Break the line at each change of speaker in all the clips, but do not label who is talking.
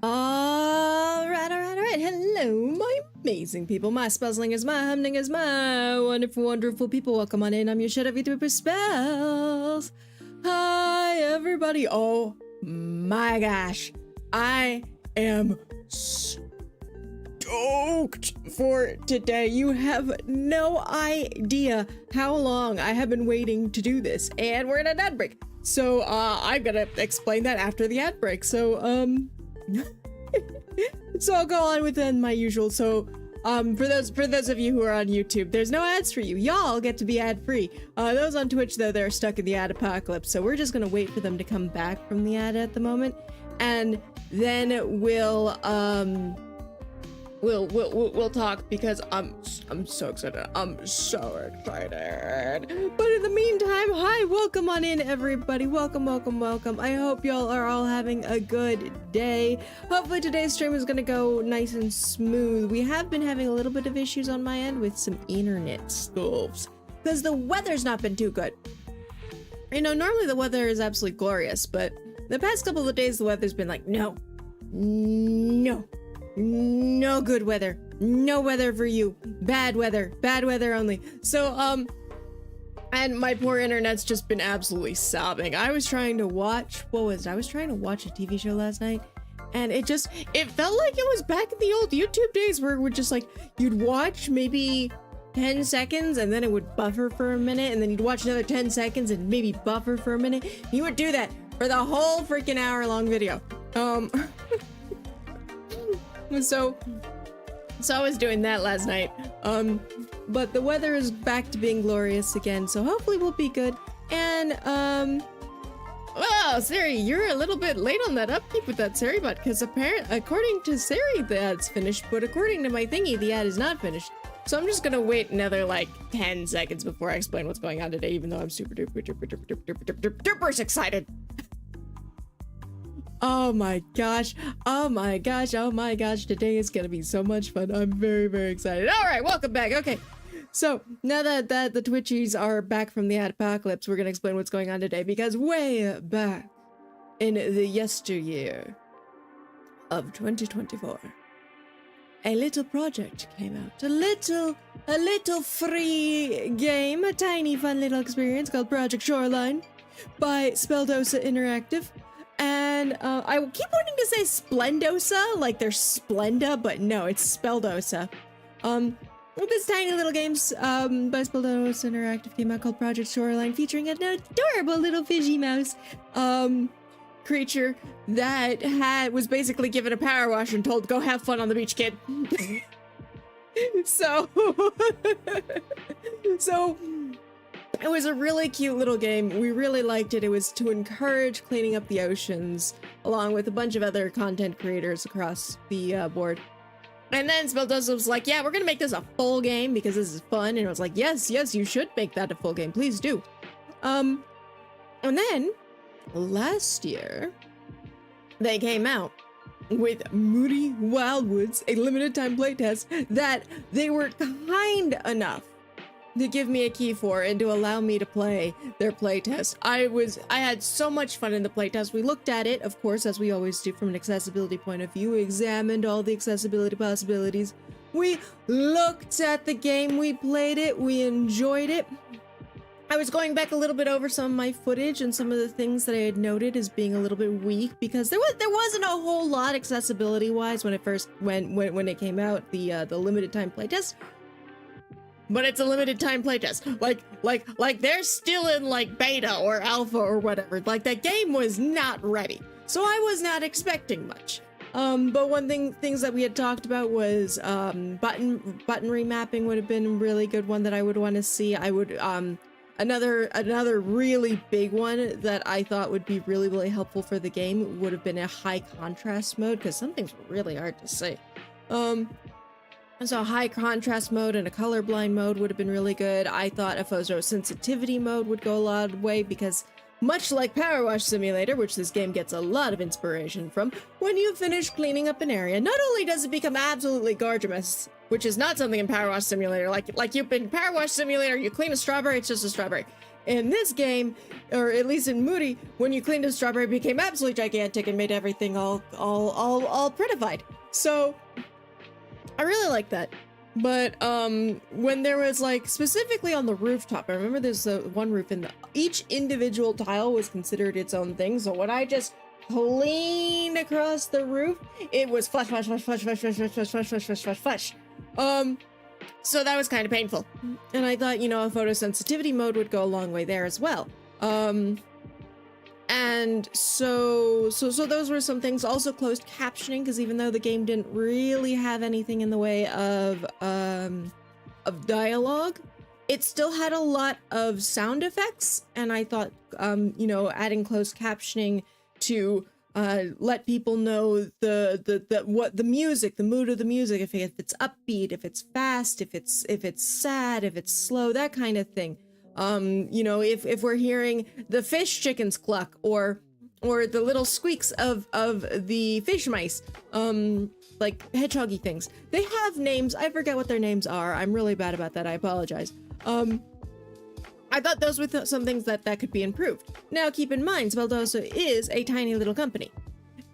Alright. Hello, my amazing people. My spelling is my humding is my wonderful people. Welcome on in. I'm your shut up Vtuber spells. Hi, everybody. Oh my gosh. I am stoked for today. You have no idea how long I have been waiting to do this. And we're in an ad break. So, I'm gonna explain that after the ad break. So, so I'll go on with my usual. So, for those of you who are on YouTube, there's no ads for you. Y'all get to be ad-free. Those on Twitch, though, they're stuck in the ad apocalypse. So we're just gonna wait for them to come back from the ad at the moment, and then we'll talk, because I'm so excited. I'm so excited. But in the meantime, hi, welcome on in, everybody. Welcome. I hope y'all are all having a good day. Hopefully today's stream is gonna go nice and smooth. We have been having a little bit of issues on my end with some internet stuffs, because the weather's not been too good. You know, normally the weather is absolutely glorious, but the past couple of days the weather's been like, no good weather, no weather for you, bad weather only. So and my poor internet's just been absolutely sobbing. I was trying to watch, I was trying to watch a TV show last night, and it felt like it was back in the old YouTube days where it would just like, you'd watch maybe 10 seconds and then it would buffer for a minute, and then you'd watch another 10 seconds and maybe buffer for a minute. You would do that for the whole freaking hour-long video. So I was doing that last night, but the weather is back to being glorious again, so hopefully we'll be good. And well, Siri, you're a little bit late on that upkeep with that Siri bot, because according to Siri the ad's finished, but according to my thingy the ad is not finished. So I'm just gonna wait another like 10 seconds before I explain what's going on today, even though I'm super duper excited. Oh my gosh, today is gonna be so much fun. I'm very excited. All right, welcome back. Okay, so now that the Twitchies are back from the ad apocalypse, we're gonna explain what's going on today, because way back in the yesteryear of 2024, a little project came out, a little free game, a tiny fun little experience called Project Shoreline by Speldosa Interactive. And I keep wanting to say Splendosa, like there's Splenda, but no, it's Speldosa. This tiny little games by Speldosa Interactive came out called Project Shoreline, featuring an adorable little fishy mouse creature that was basically given a power wash and told, go have fun on the beach, kid. So it was a really cute little game. We really liked it. It was to encourage cleaning up the oceans, along with a bunch of other content creators across the board. And then Speldosa was like, yeah, we're gonna make this a full game because this is fun. And I was like, yes, you should make that a full game. Please do. And then last year, they came out with Muri Wildwoods, a limited time playtest that they were kind enough to give me a key for and to allow me to play their playtest. I had so much fun in the playtest. We looked at it, of course, as we always do, from an accessibility point of view. We examined all the accessibility possibilities. We looked at the game, we played it, we enjoyed it. I was going back a little bit over some of my footage and some of the things that I had noted as being a little bit weak, because there wasn't a whole lot accessibility wise when it came out, the limited time playtest. But it's a limited time playtest. Like they're still in like beta or alpha or whatever. Like that game was not ready. So I was not expecting much. But things that we had talked about was button remapping would have been a really good one that I would want to see. I would another really big one that I thought would be really helpful for the game would have been a high contrast mode, because some things were really hard to see. So a high contrast mode and a colorblind mode would have been really good. I thought a photo sensitivity mode would go a lot of way, because much like Power Wash Simulator, which this game gets a lot of inspiration from, when you finish cleaning up an area, not only does it become absolutely gorgeous, which is not something in Power Wash Simulator, like in Power Wash Simulator, you clean a strawberry, it's just a strawberry. In this game, or at least in Muri, when you cleaned a strawberry, it became absolutely gigantic and made everything all prettified. So I really like that. But when there was like specifically on the rooftop, I remember there's one roof and each individual tile was considered its own thing. So when I just cleaned across the roof, it was flush, flush, flush, flush, flush, flush, flush, flush, flush, flush, flush, flush, flush. So that was kind of painful. And I thought, you know, a photosensitivity mode would go a long way there as well. And so those were some things. Also closed captioning, because even though the game didn't really have anything in the way of dialogue, it still had a lot of sound effects. And I thought, you know, adding closed captioning to let people know what the music, the mood of the music, if it's upbeat, if it's fast, if it's sad, if it's slow, that kind of thing. You know, if we're hearing the fish chickens cluck or the little squeaks of the fish mice, like hedgehoggy things, they have names. I forget what their names are. I'm really bad about that. I apologize. I thought those were some things that could be improved. Now, keep in mind, Speldosa is a tiny little company.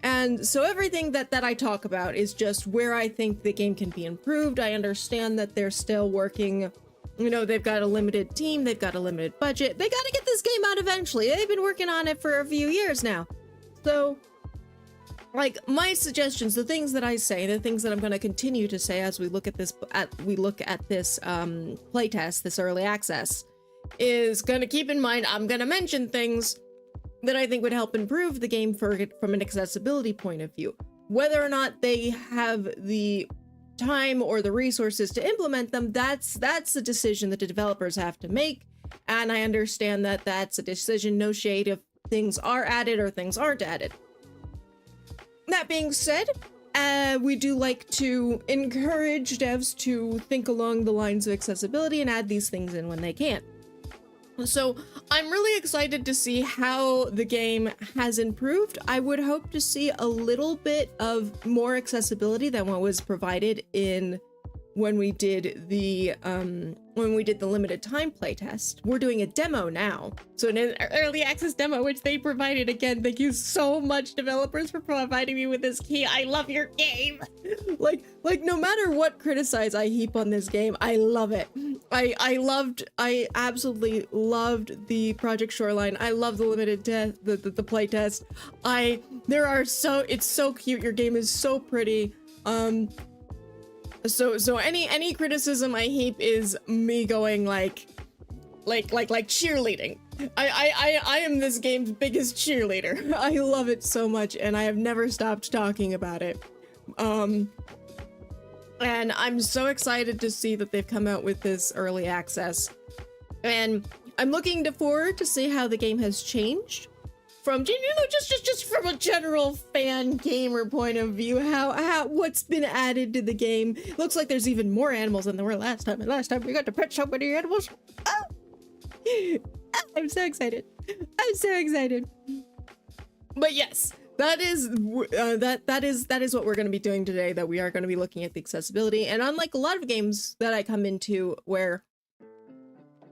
And so everything that I talk about is just where I think the game can be improved. I understand that they're still working, you know, they've got a limited team, they've got a limited budget. They got to get this game out eventually. They've been working on it for a few years now. So, like, my suggestions, the things that I say, the things that I'm going to continue to say as we look at this, playtest, this early access, is going to keep in mind, I'm going to mention things that I think would help improve the game from an accessibility point of view. Whether or not they have the time or the resources to implement them, that's a decision that the developers have to make. And I understand that that's a decision, no shade, if things are added or things aren't added. That being said, we do like to encourage devs to think along the lines of accessibility and add these things in when they can. So I'm really excited to see how the game has improved. I would hope to see a little bit of more accessibility than what was provided in when we did the limited time playtest. We're doing a demo now. So an early access demo, which they provided. Again, thank you so much, developers, for providing me with this key. I love your game. Like no matter what criticize I heap on this game, I love it. I absolutely loved the Project Shoreline. I love the limited the playtest. It's so cute. Your game is so pretty. So any criticism I heap is me going like cheerleading. I am this game's biggest cheerleader. I love it so much, and I have never stopped talking about it. And I'm so excited to see that they've come out with this early access. And I'm looking forward to see how the game has changed from, you know, just from a general fan gamer point of view, how what's been added to the game. Looks like there's even more animals than there were last time. And last time we got to pet so many animals. Oh! I'm so excited. I'm so excited. But yes, that is what we're going to be doing today, that we are going to be looking at the accessibility. And unlike a lot of games that I come into where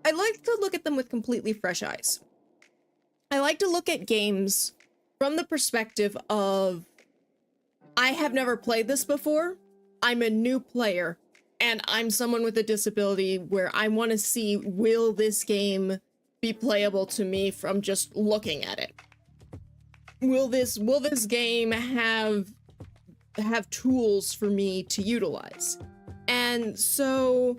I like to look at them with completely fresh eyes. I like to look at games from the perspective of, I have never played this before, I'm a new player, and I'm someone with a disability where I want to see, will this game be playable to me from just looking at it? Will this game have tools for me to utilize? And so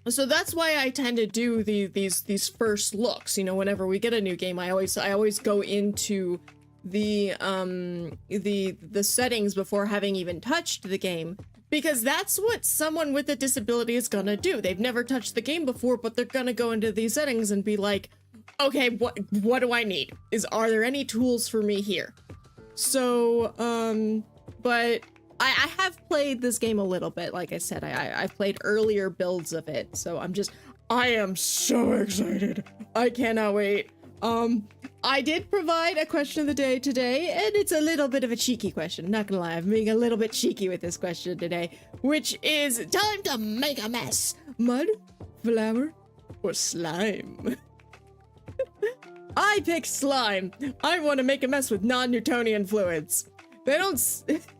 that's why I tend to do these first looks. You know, whenever we get a new game, I always go into the settings before having even touched the game, because that's what someone with a disability is gonna do. They've never touched the game before, but they're gonna go into these settings and be like, okay, what do I need? Are there any tools for me here? So, but I have played this game a little bit. Like I said, I've played earlier builds of it, so I am so excited. I cannot wait. I did provide a question of the day today, and it's a little bit of a cheeky question. Not gonna lie, I'm being a little bit cheeky with this question today, which is time to make a mess. Mud, flour, or slime? I picked slime. I want to make a mess with non-Newtonian fluids. They don't,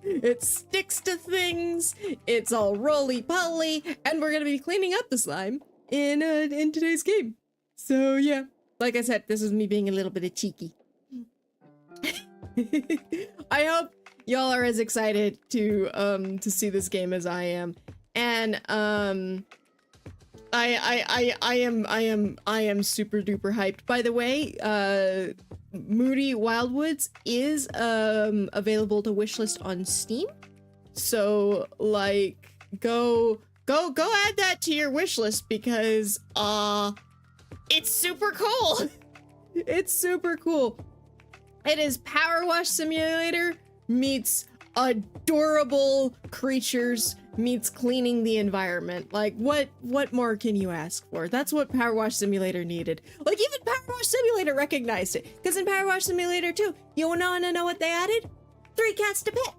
it sticks to things, it's all roly-poly, and we're gonna be cleaning up the slime in today's game. So yeah, like I said, this is me being a little bit of cheeky. I hope y'all are as excited to see this game as I am. And I am super duper hyped. By the way, Muri Wildwoods is available to wishlist on Steam. So like go add that to your wishlist because it's super cool. It's super cool. It is Power Wash Simulator meets adorable creatures meets cleaning the environment. Like what more can you ask for? That's what Power Wash Simulator needed. Like even Power Wash Simulator recognized it. Because in Power Wash Simulator 2, you wanna know what they added? 3 cats to pet.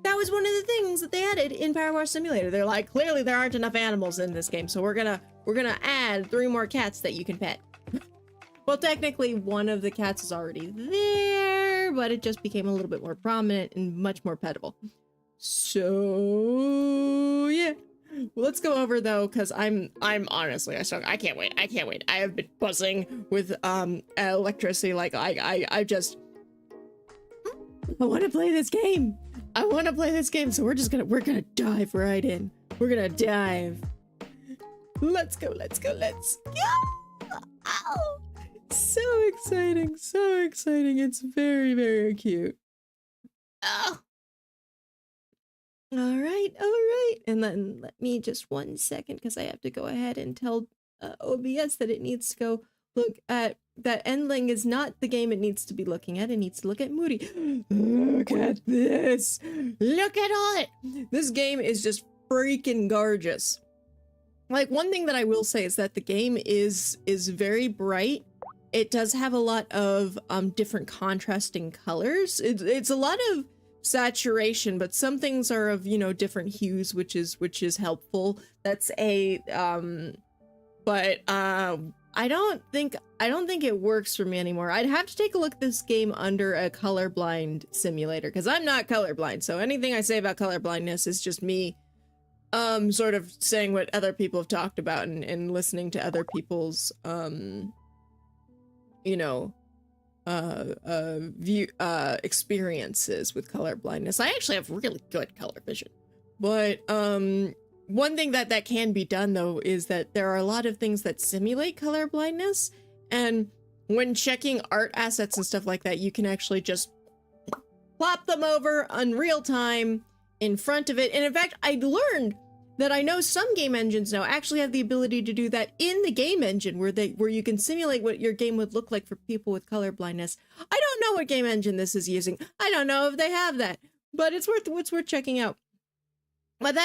That was one of the things that they added in Power Wash Simulator. They're like, clearly there aren't enough animals in this game, so we're gonna add 3 more cats that you can pet. Well, technically one of the cats is already there, but it just became a little bit more prominent and much more petable. So yeah, well, let's go over though, because I'm honestly, I can't wait. I have been buzzing with electricity. Like I want to play this game. So we're gonna dive right in. We're gonna dive. Let's go. Ow! So exciting. It's very, very cute. Oh. All right. And then let me just 1 second, because I have to go ahead and tell OBS that it needs to go look at that Endling is not the game it needs to be looking at. It needs to look at Muri. Look at this. Look at all it. This game is just freaking gorgeous. Like, one thing that I will say is that the game is very bright. It does have a lot of different contrasting colors. It's a lot of saturation, but some things are of, you know, different hues, which is helpful. That's a but I don't think it works for me anymore. I'd have to take a look at this game under a colorblind simulator, because I'm not colorblind. So anything I say about colorblindness is just me sort of saying what other people have talked about and listening to other people's you know, experiences with color blindness. I actually have really good color vision, but one thing that can be done though is that there are a lot of things that simulate color blindness, and when checking art assets and stuff like that, you can actually just plop them over on real time in front of it. And in fact, I learned that I know some game engines now actually have the ability to do that in the game engine, where you can simulate what your game would look like for people with color blindness. I don't know what game engine this is using. I don't know if they have that, but it's worth checking out. But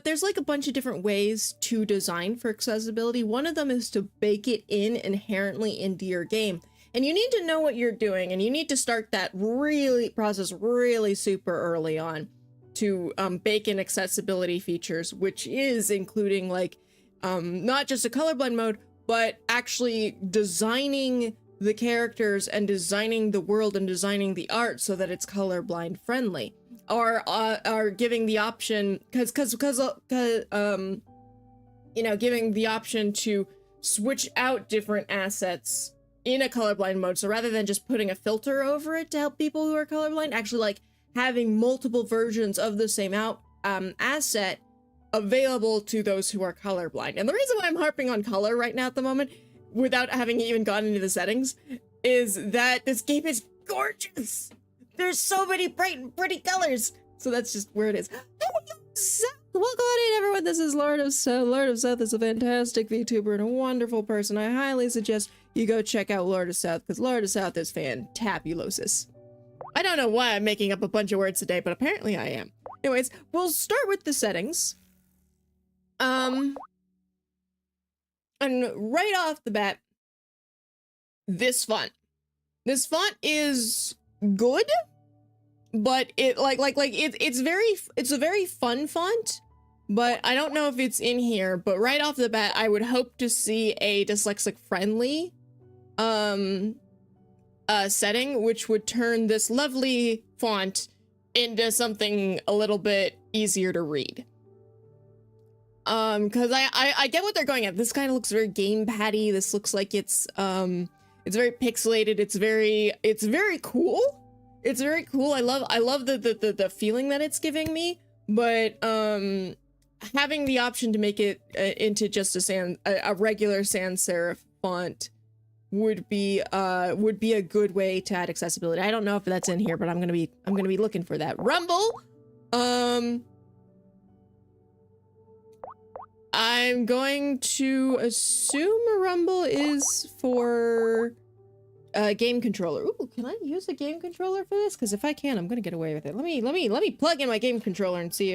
there's like a bunch of different ways to design for accessibility. One of them is to bake it in inherently into your game. And you need to know what you're doing, and you need to start that process really super early on to bake in accessibility features, which is including like not just a colorblind mode, but actually designing the characters and designing the world and designing the art so that it's colorblind friendly, or giving the option, you know, giving the option to switch out different assets in a colorblind mode. So rather than just putting a filter over it to help people who are colorblind, actually like having multiple versions of the same asset available to those who are colorblind. And the reason why I'm harping on color right now at the moment, without having even gotten into the settings, is that this game is gorgeous. There's so many bright and pretty colors. So that's just where it is. Welcome on in, everyone. This is Lord of South. Lord of South is a fantastic VTuber and a wonderful person. I highly suggest you go check out Lord of South, because Lord of South is fantabulosis. I don't know why I'm making up a bunch of words today, but apparently I am. Anyways, we'll start with the settings. And right off the bat, this font. This font is good, but it it's a very fun font, but I don't know if it's in here. But right off the bat, I would hope to see a dyslexic friendly setting, which would turn this lovely font into something a little bit easier to read. Because I get what they're going at. This kind of looks very gamepad-y. This looks like it's very pixelated. It's very cool. It's very cool. I love the feeling that it's giving me. But having the option to make it into just a regular sans serif font would be a good way to add accessibility. I don't know if that's in here, but I'm gonna be looking for that. Rumble. I'm going to assume Rumble is for a game controller. Ooh, can I use a game controller for this? Because if I can, I'm gonna get away with it. Let me plug in my game controller and see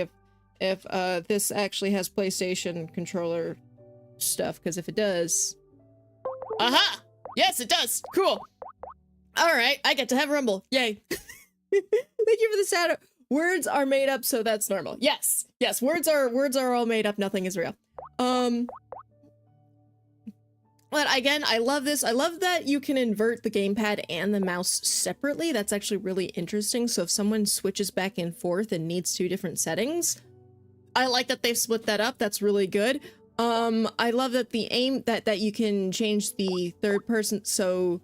if this actually has PlayStation controller stuff. Because if it does, aha! Yes, it does. Cool. All right, I get to have Rumble. Yay! Thank you for the shout. Words are made up, so that's normal. Yes, words are all made up. Nothing is real. But again, I love this. I love that you can invert the gamepad and the mouse separately. That's actually really interesting. So if someone switches back and forth and needs two different settings, I like that they've split that up. That's really good. I love that the aim that you can change the third person. So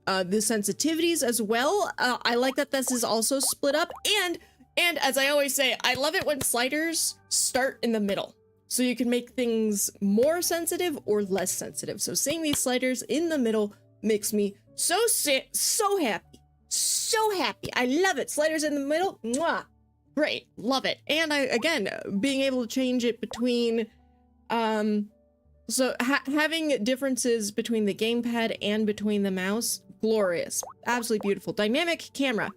the sensitivities as well. I like that this is also split up. And as I always say, I love it when sliders start in the middle. So you can make things more sensitive or less sensitive. So seeing these sliders in the middle makes me so happy. So happy. I love it. Sliders in the middle. Mwah. Great. Love it. And again, being able to change it between, having differences between the gamepad and between the mouse. Glorious. Absolutely beautiful. Dynamic camera.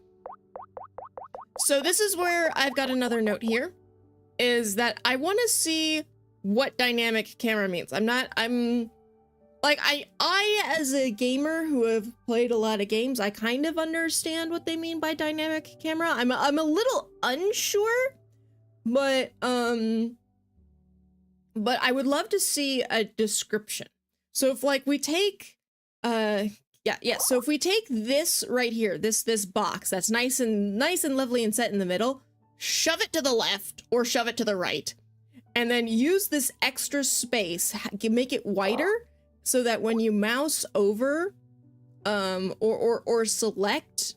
So this is where I've got another note here. Is that I want to see what dynamic camera means. I as a gamer who have played a lot of games, I kind of understand what they mean by dynamic camera. I'm a little unsure, but I would love to see a description. So if like we take so if we take this right here, this box that's nice and lovely and set in the middle, shove it to the left or shove it to the right, and then use this extra space, make it wider so that when you mouse over or select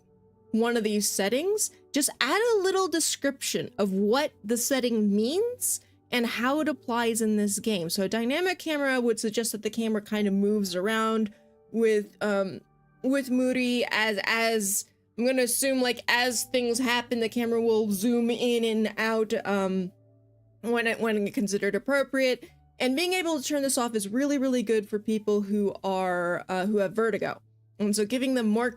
one of these settings, just add a little description of what the setting means and how it applies in this game. So a dynamic camera would suggest that the camera kind of moves around with Muri as I'm gonna assume, like, as things happen, the camera will zoom in and out when considered appropriate. And being able to turn this off is really, really good for people who have vertigo. And so giving them more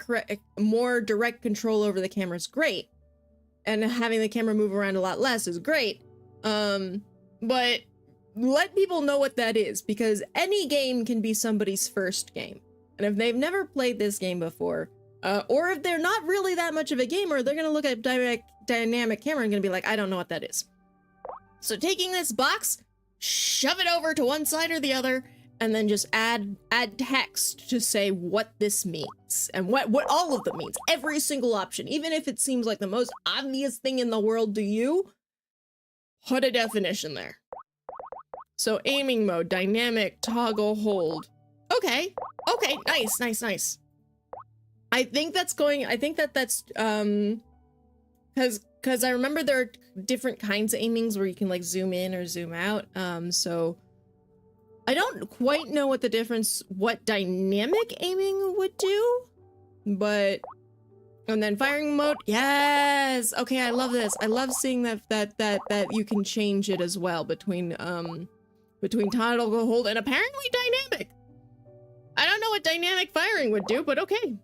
direct control over the camera is great. And having the camera move around a lot less is great. But let people know what that is, because any game can be somebody's first game. And if they've never played this game before, or if they're not really that much of a gamer, they're going to look at dynamic camera and going to be like, I don't know what that is. So taking this box, shove it over to one side or the other, and then just add text to say what this means and what all of them means. Every single option, even if it seems like the most obvious thing in the world to you, put a definition there. So aiming mode, dynamic, toggle, hold. Okay, nice. I think that's because I remember there are different kinds of aimings where you can like zoom in or zoom out. So I don't quite know what dynamic aiming would do, but, and then firing mode. Yes. Okay. I love this. I love seeing that you can change it as well between toggle, hold, and apparently dynamic. I don't know what dynamic firing would do, but okay.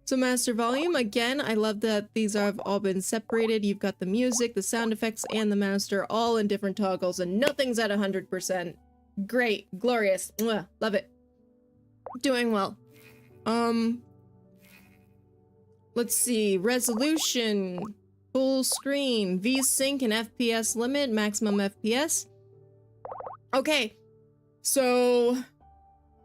So master volume, again, I love that these have all been separated. You've got the music, the sound effects, and the master all in different toggles, and nothing's at 100%. Great, glorious, mwah, love it. Doing well. Let's see, resolution, full screen, V-Sync and FPS limit, maximum FPS. Okay, so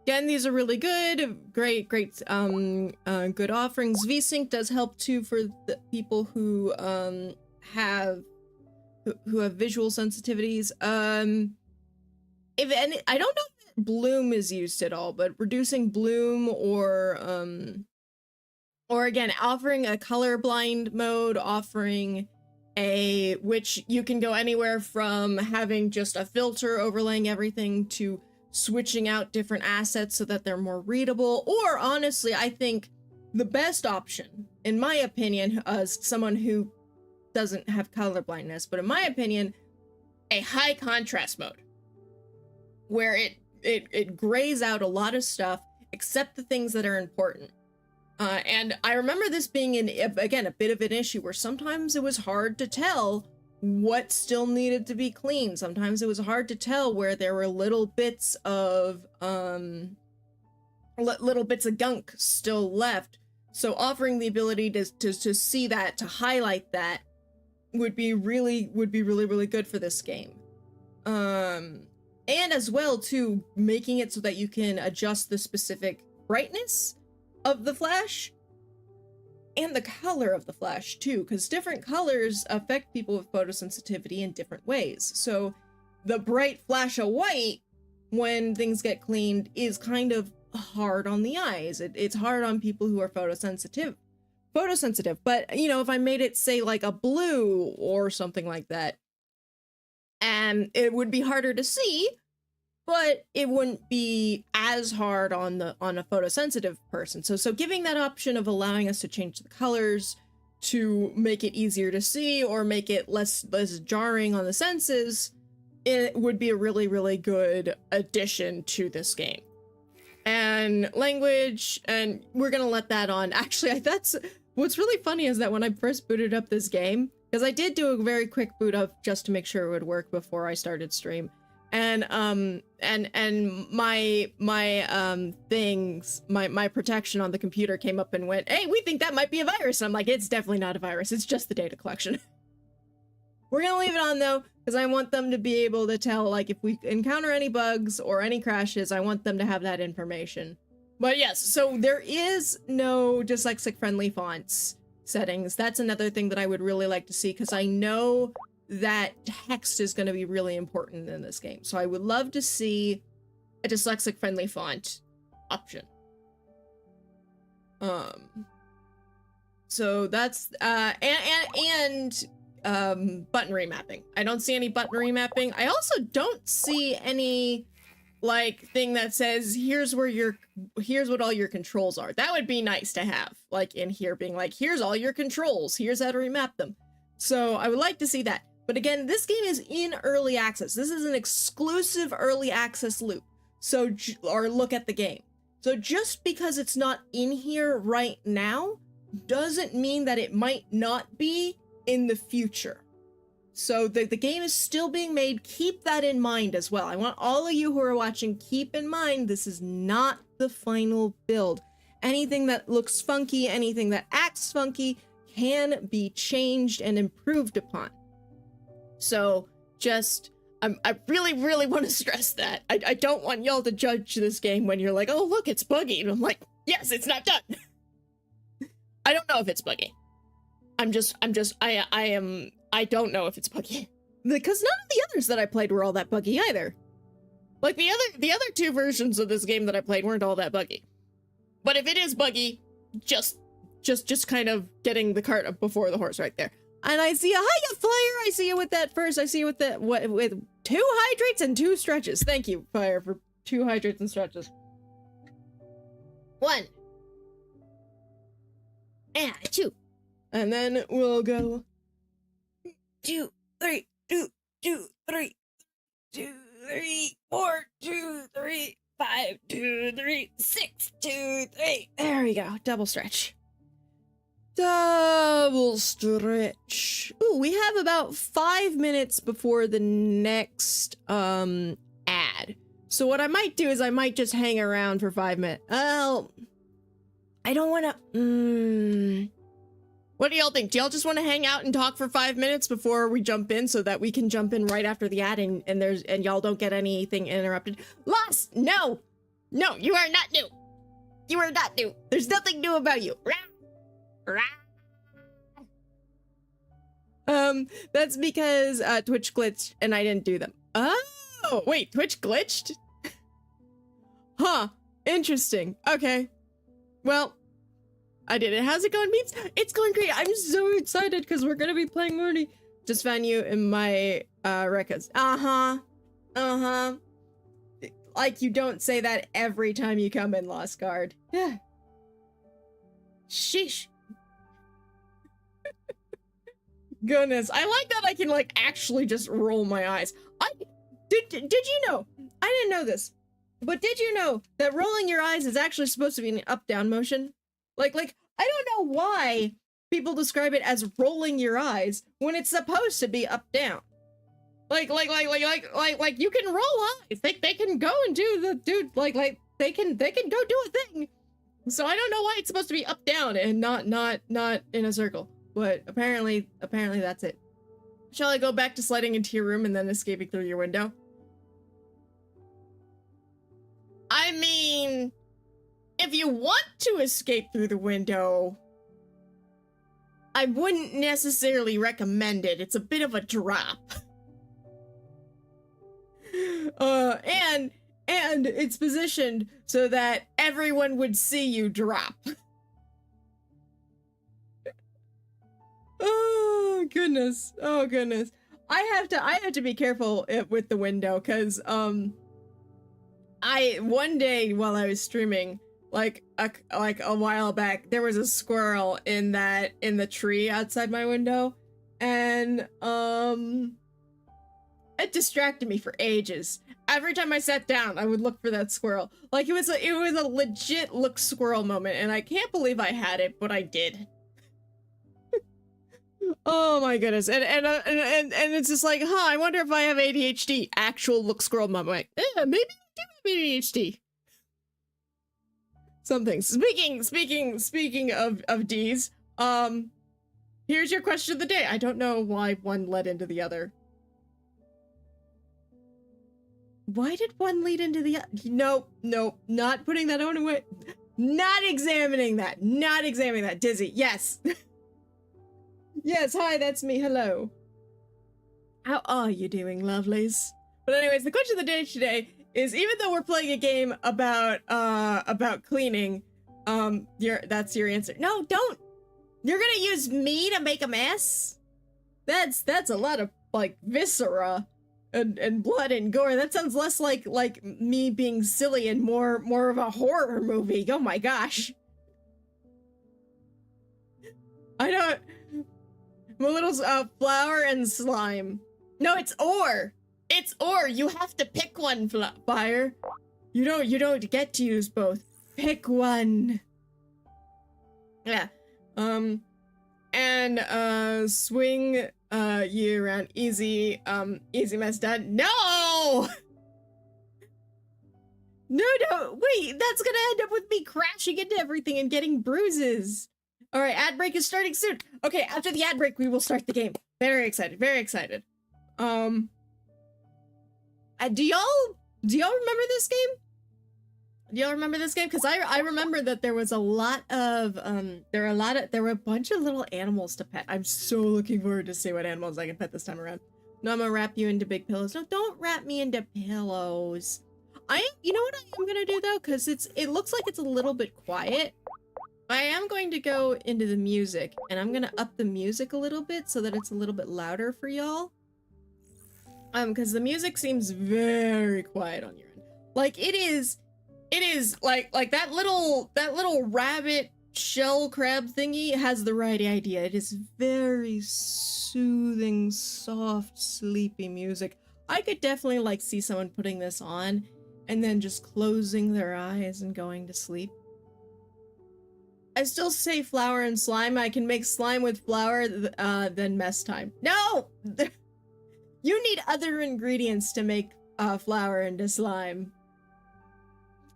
Again, these are really good, great, good offerings. VSync does help too for the people who have visual sensitivities. If any, I don't know if bloom is used at all, but reducing bloom or again offering a colorblind mode, offering which you can go anywhere from having just a filter overlaying everything to switching out different assets so that they're more readable, or honestly, I think the best option, in my opinion, as someone who doesn't have color blindness, but in my opinion, a high contrast mode where it grays out a lot of stuff except the things that are important. And I remember this being again a bit of an issue where sometimes it was hard to tell what still needed to be cleaned. Sometimes it was hard to tell where there were little bits of gunk still left. So offering the ability to see that, to highlight that, would be really good for this game. And as well too, making it so that you can adjust the specific brightness of the flash and the color of the flash too, because different colors affect people with photosensitivity in different ways. So the bright flash of white when things get cleaned is kind of hard on the eyes. It's hard on people who are photosensitive, but you know, if I made it say like a blue or something like that, and it would be harder to see, but it wouldn't be as hard on a photosensitive person. So giving that option of allowing us to change the colors to make it easier to see or make it less jarring on the senses, it would be a really good addition to this game. And language, and we're gonna let that on. Actually, that's what's really funny is that when I first booted up this game, because I did do a very quick boot up just to make sure it would work before I started stream. And my protection on the computer came up and went, hey, we think that might be a virus. And I'm like, it's definitely not a virus. It's just the data collection. We're gonna leave it on though, because I want them to be able to tell, like, if we encounter any bugs or any crashes, I want them to have that information. But yes, so there is no dyslexic friendly fonts settings. That's another thing that I would really like to see, because I know that text is going to be really important in this game. So I would love to see a dyslexic friendly font option. So that's button remapping. I don't see any button remapping. I also don't see any like thing that says here's what all your controls are. That would be nice to have, like in here being like, here's all your controls, here's how to remap them. So I would like to see that. But again, this game is in early access. This is an exclusive early access loop. So, or look at the game. So just because it's not in here right now doesn't mean that it might not be in the future. So the game is still being made. Keep that in mind as well. I want all of you who are watching, keep in mind, this is not the final build. Anything that looks funky, anything that acts funky can be changed and improved upon. So just, I really want to stress that. I don't want y'all to judge this game when you're like, oh, look, it's buggy. And I'm like, yes, it's not done. I don't know if it's buggy. I don't know if it's buggy. Because none of the others that I played were all that buggy either. Like the other two versions of this game that I played weren't all that buggy. But if it is buggy, just kind of getting the cart before the horse right there. And I see a hiya Fire. I see you with that first. I see you with that with 2 hydrates and 2 stretches. Thank you, Fire, for 2 hydrates and stretches. 1 and 2, and then we'll go 2, 3, 2, 2, 3, 2, 3, 4, 2, 3, 5, 2, 3, 6, 2, 3. There we go. Double stretch. Double stretch. Ooh, we have about 5 minutes before the next ad. So what I might do is I might just hang around for 5 minutes. Oh, I don't want to. What do y'all think? Do y'all just want to hang out and talk for 5 minutes before we jump in, so that we can jump in right after the ad and y'all don't get anything interrupted? Lost. No. No, you are not new. You are not new. There's nothing new about you. That's because Twitch glitched and I didn't do them. Oh, wait, Twitch glitched? Huh, interesting. Okay. Well, I did it. How's it going, Beats? It's going great. I'm so excited because we're gonna be playing Muri. Just found you in my records. Like you don't say that every time you come in, Lost Guard. Yeah. Sheesh. Goodness, I like that I can like actually just roll my eyes. Did you know? I didn't know this, but did you know that rolling your eyes is actually supposed to be an up-down motion? Like I don't know why people describe it as rolling your eyes when it's supposed to be up-down. Like you can roll eyes. They can go and do the like they can go do a thing. So I don't know why it's supposed to be up-down and not in a circle. But apparently that's it. Shall I go back to sliding into your room and then escaping through your window? I mean, if you want to escape through the window, I wouldn't necessarily recommend it. It's a bit of a drop. And it's positioned so that everyone would see you drop. Oh goodness. Oh goodness. I have to be careful with the window because one day while I was streaming, like a while back, there was a squirrel in the tree outside my window, and it distracted me for ages. Every time I sat down, I would look for that squirrel. Like it was a legit look squirrel moment, and I can't believe I had it, but I did. Oh my goodness. And it's just like, I wonder if I have ADHD. Actual look squirrel moment. Yeah, maybe I do have ADHD. Something. Speaking of D's, here's your question of the day. I don't know why one led into the other. Why did one lead into the other? Nope, not putting that on away. Not examining that. Dizzy, yes. Yes, hi, that's me, hello. How are you doing, lovelies? But anyways, the question of the day today is, even though we're playing a game about cleaning, that's your answer. No, don't! You're gonna use me to make a mess? That's a lot of, like, viscera and blood and gore. That sounds less like me being silly and more of a horror movie. Oh my gosh. I don't... I'm a little flour and slime. No, it's ore. It's ore. You have to pick one, Fire. You don't get to use both. Pick one. Yeah. And swing you around easy. Easy mess done. No. No, wait. That's gonna end up with me crashing into everything and getting bruises. All right, ad break is starting soon. Okay, after the ad break, we will start the game. Very excited, very excited. Do y'all remember this game? Do y'all remember this game? Because I remember that there was a lot of there were a bunch of little animals to pet. I'm so looking forward to see what animals I can pet this time around. No, I'm gonna wrap you into big pillows. No, don't wrap me into pillows. You know what I am gonna do though, because it looks like it's a little bit quiet. I am going to go into the music, and I'm gonna up the music a little bit so that it's a little bit louder for y'all. Because the music seems very quiet on your end. Like it is like that little rabbit shell crab thingy has the right idea. It is very soothing, soft, sleepy music. I could definitely like see someone putting this on and then just closing their eyes and going to sleep. I still say flour and slime. I can make slime with flour, then mess time. No! You need other ingredients to make flour into slime.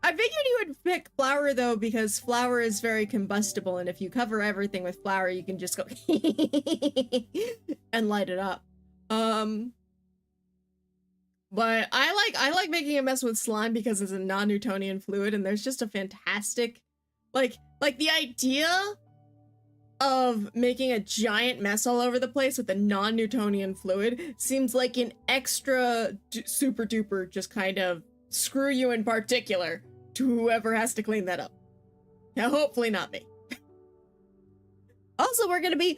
I figured you would pick flour though, because flour is very combustible, and if you cover everything with flour, you can just go and light it up. But I like making a mess with slime because it's a non-Newtonian fluid, and there's just a fantastic, like the idea of making a giant mess all over the place with a non-Newtonian fluid seems like an extra super duper just kind of screw you in particular to whoever has to clean that up. Now, hopefully not me. Also, we're gonna be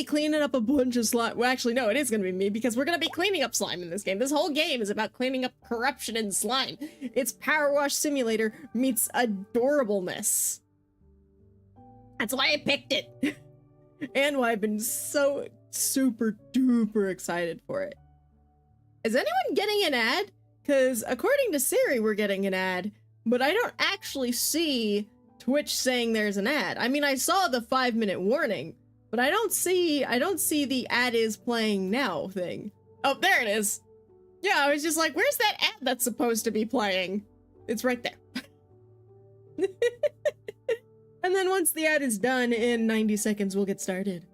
cleaning up a bunch of slime. Well, actually, no, it is gonna be me because we're gonna be cleaning up slime in this game. This whole game is about cleaning up corruption in slime. It's Power Wash Simulator meets adorableness. That's why I picked it. And why I've been so super duper excited for it. Is anyone getting an ad? Because according to Siri, we're getting an ad, but I don't actually see Twitch saying there's an ad. I mean, I saw the 5-minute warning, but I don't see the ad is playing now thing. Oh, there it is. Yeah, I was just like, where's that ad that's supposed to be playing? It's right there. And then once the ad is done in 90 seconds, we'll get started.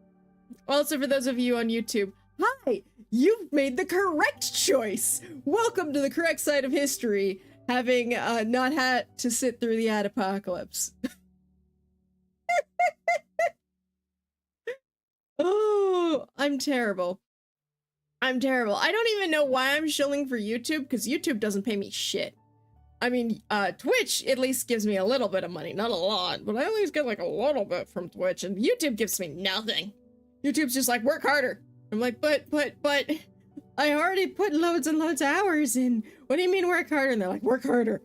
Also, for those of you on YouTube, hi, you've made the correct choice. Welcome to the correct side of history, having not had to sit through the ad apocalypse. Oh, I'm terrible. I'm terrible. I don't even know why I'm shilling for YouTube, because YouTube doesn't pay me shit. I mean, Twitch at least gives me a little bit of money, not a lot, but I at least get like a little bit from Twitch, and YouTube gives me nothing. YouTube's just like, work harder. I'm like, but, I already put loads and loads of hours in. What do you mean work harder? And they're like, work harder.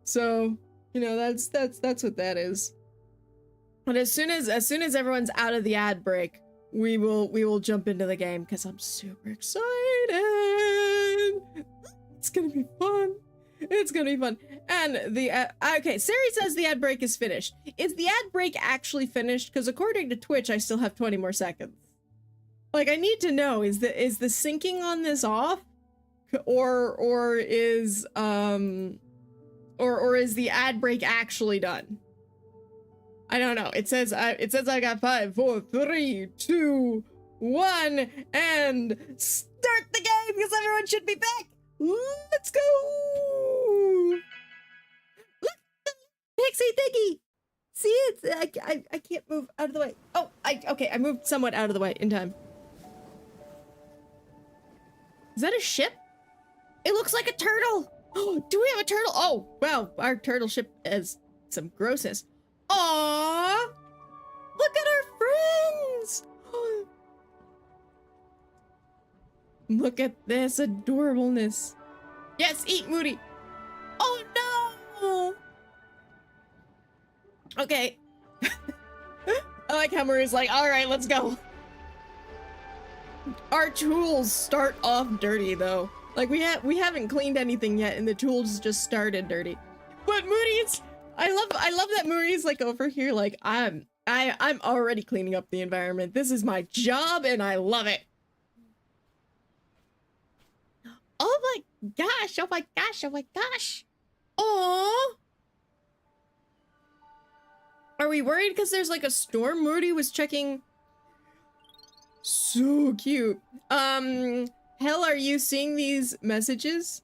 So, you know, that's what that is. But as soon as everyone's out of the ad break, we will jump into the game because I'm super excited. It's gonna be fun. It's gonna be fun. And the okay, Siri says the ad break is finished. Is the ad break actually finished? Because according to Twitch, I still have 20 more seconds. Like, I need to know, is the syncing on this off? Or is the ad break actually done? I don't know. It says I got 5, 4, 3, 2, 1, and start the game because everyone should be back. Let's go. Look, pixie thingy. See it? I can't move out of the way. Oh, okay. I moved somewhat out of the way in time. Is that a ship? It looks like a turtle. Oh, do we have a turtle? Oh, wow. Our turtle ship has some grossness. Aww! Look at our friends! Look at this adorableness. Yes, eat Muri. Oh no! Okay. I like how Muri's like, alright, let's go. Our tools start off dirty though. Like we haven't cleaned anything yet and the tools just started dirty. But Muri's I love that Muri's like over here like I'm already cleaning up the environment. This is my job and I love it. Oh my gosh, oh my gosh, oh my gosh. Aww. Are we worried because there's like a storm? Muri was checking. So cute. Hell, are you seeing these messages?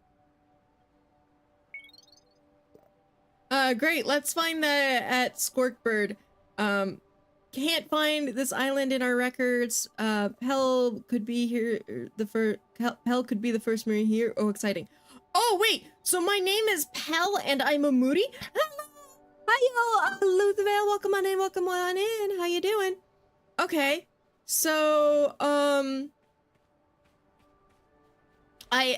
Great, let's find that at Squirkbird. Can't find this island in our records. Hell could be here, Hell could be the first Muri here. Oh, exciting. Oh, wait, so my name is Pel and I'm a Muri? Hello! Hi, y'all, Luthervale, welcome on in, how you doing? Okay, so, am I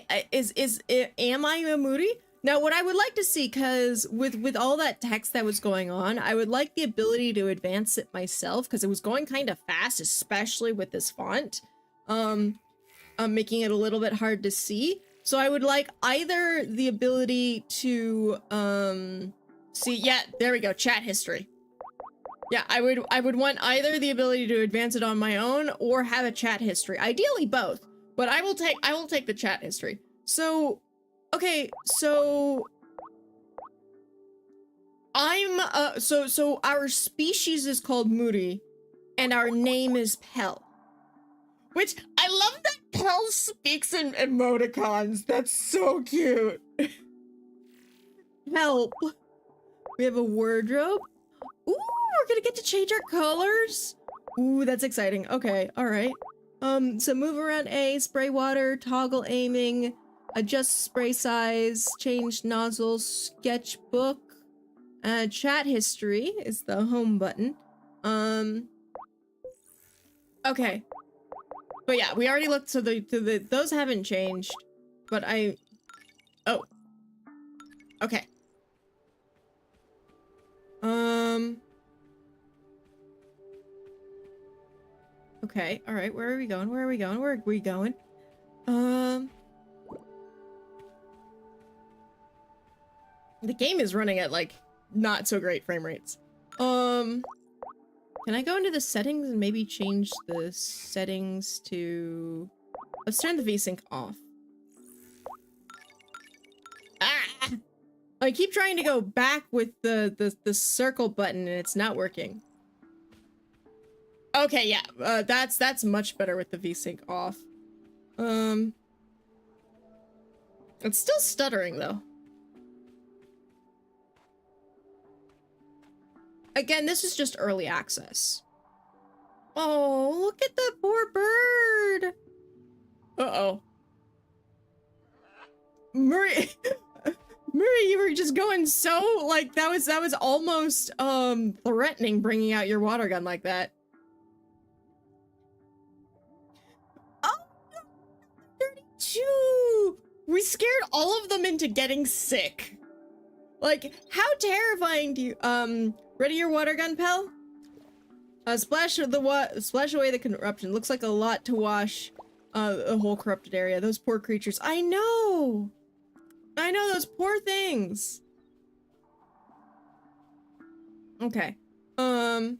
a Muri? Now, what I would like to see, because with all that text that was going on, I would like the ability to advance it myself, because it was going kind of fast, especially with this font, making it a little bit hard to see. So I would like either the ability to, see, yeah, there we go, chat history. Yeah, I would want either the ability to advance it on my own or have a chat history. Ideally both, but I will take the chat history. So, okay, so so our species is called Muri and our name is Pel. Which I love that Pell speaks in emoticons. That's so cute. Help. We have a wardrobe. Ooh, we're gonna get to change our colors. Ooh, that's exciting. Okay, all right. So move around A, spray water, toggle aiming, adjust spray size, change nozzle, sketchbook, chat history is the home button. Okay. But yeah, we already looked to the those haven't changed, but oh. Okay. Okay, all right, where are we going? Where are we going? Where are we going? The game is running at, like, not so great frame rates. Can I go into the settings and maybe change the settings to... Let's turn the VSync off. Ah! I keep trying to go back with the circle button and it's not working. Okay, yeah, that's much better with the VSync off. It's still stuttering though. Again, this is just early access. Oh, look at the poor bird. Uh-oh. Muri, Muri, you were just going so, like, that was almost, threatening bringing out your water gun like that. Oh, 32! We scared all of them into getting sick. Like, how terrifying do you, ready your water gun, pal? Splash away the corruption. Looks like a lot to wash, a whole corrupted area. Those poor creatures. I know! I know, those poor things! Okay. I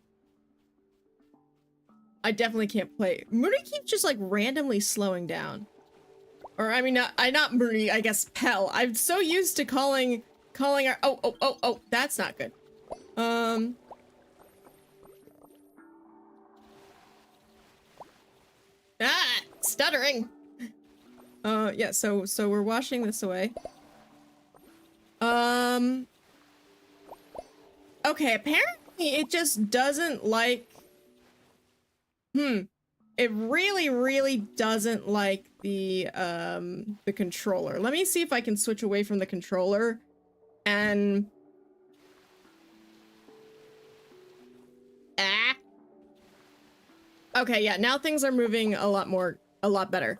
definitely can't play. Muri keeps just, like, randomly slowing down. Or, I mean, not Muri, I guess Pell. I'm so used to calling our- oh, that's not good. Stuttering! Yeah, so we're washing this away. Okay, apparently it just doesn't like... It really doesn't like the controller. Let me see if I can switch away from the controller and... Okay, yeah, now things are moving a lot better.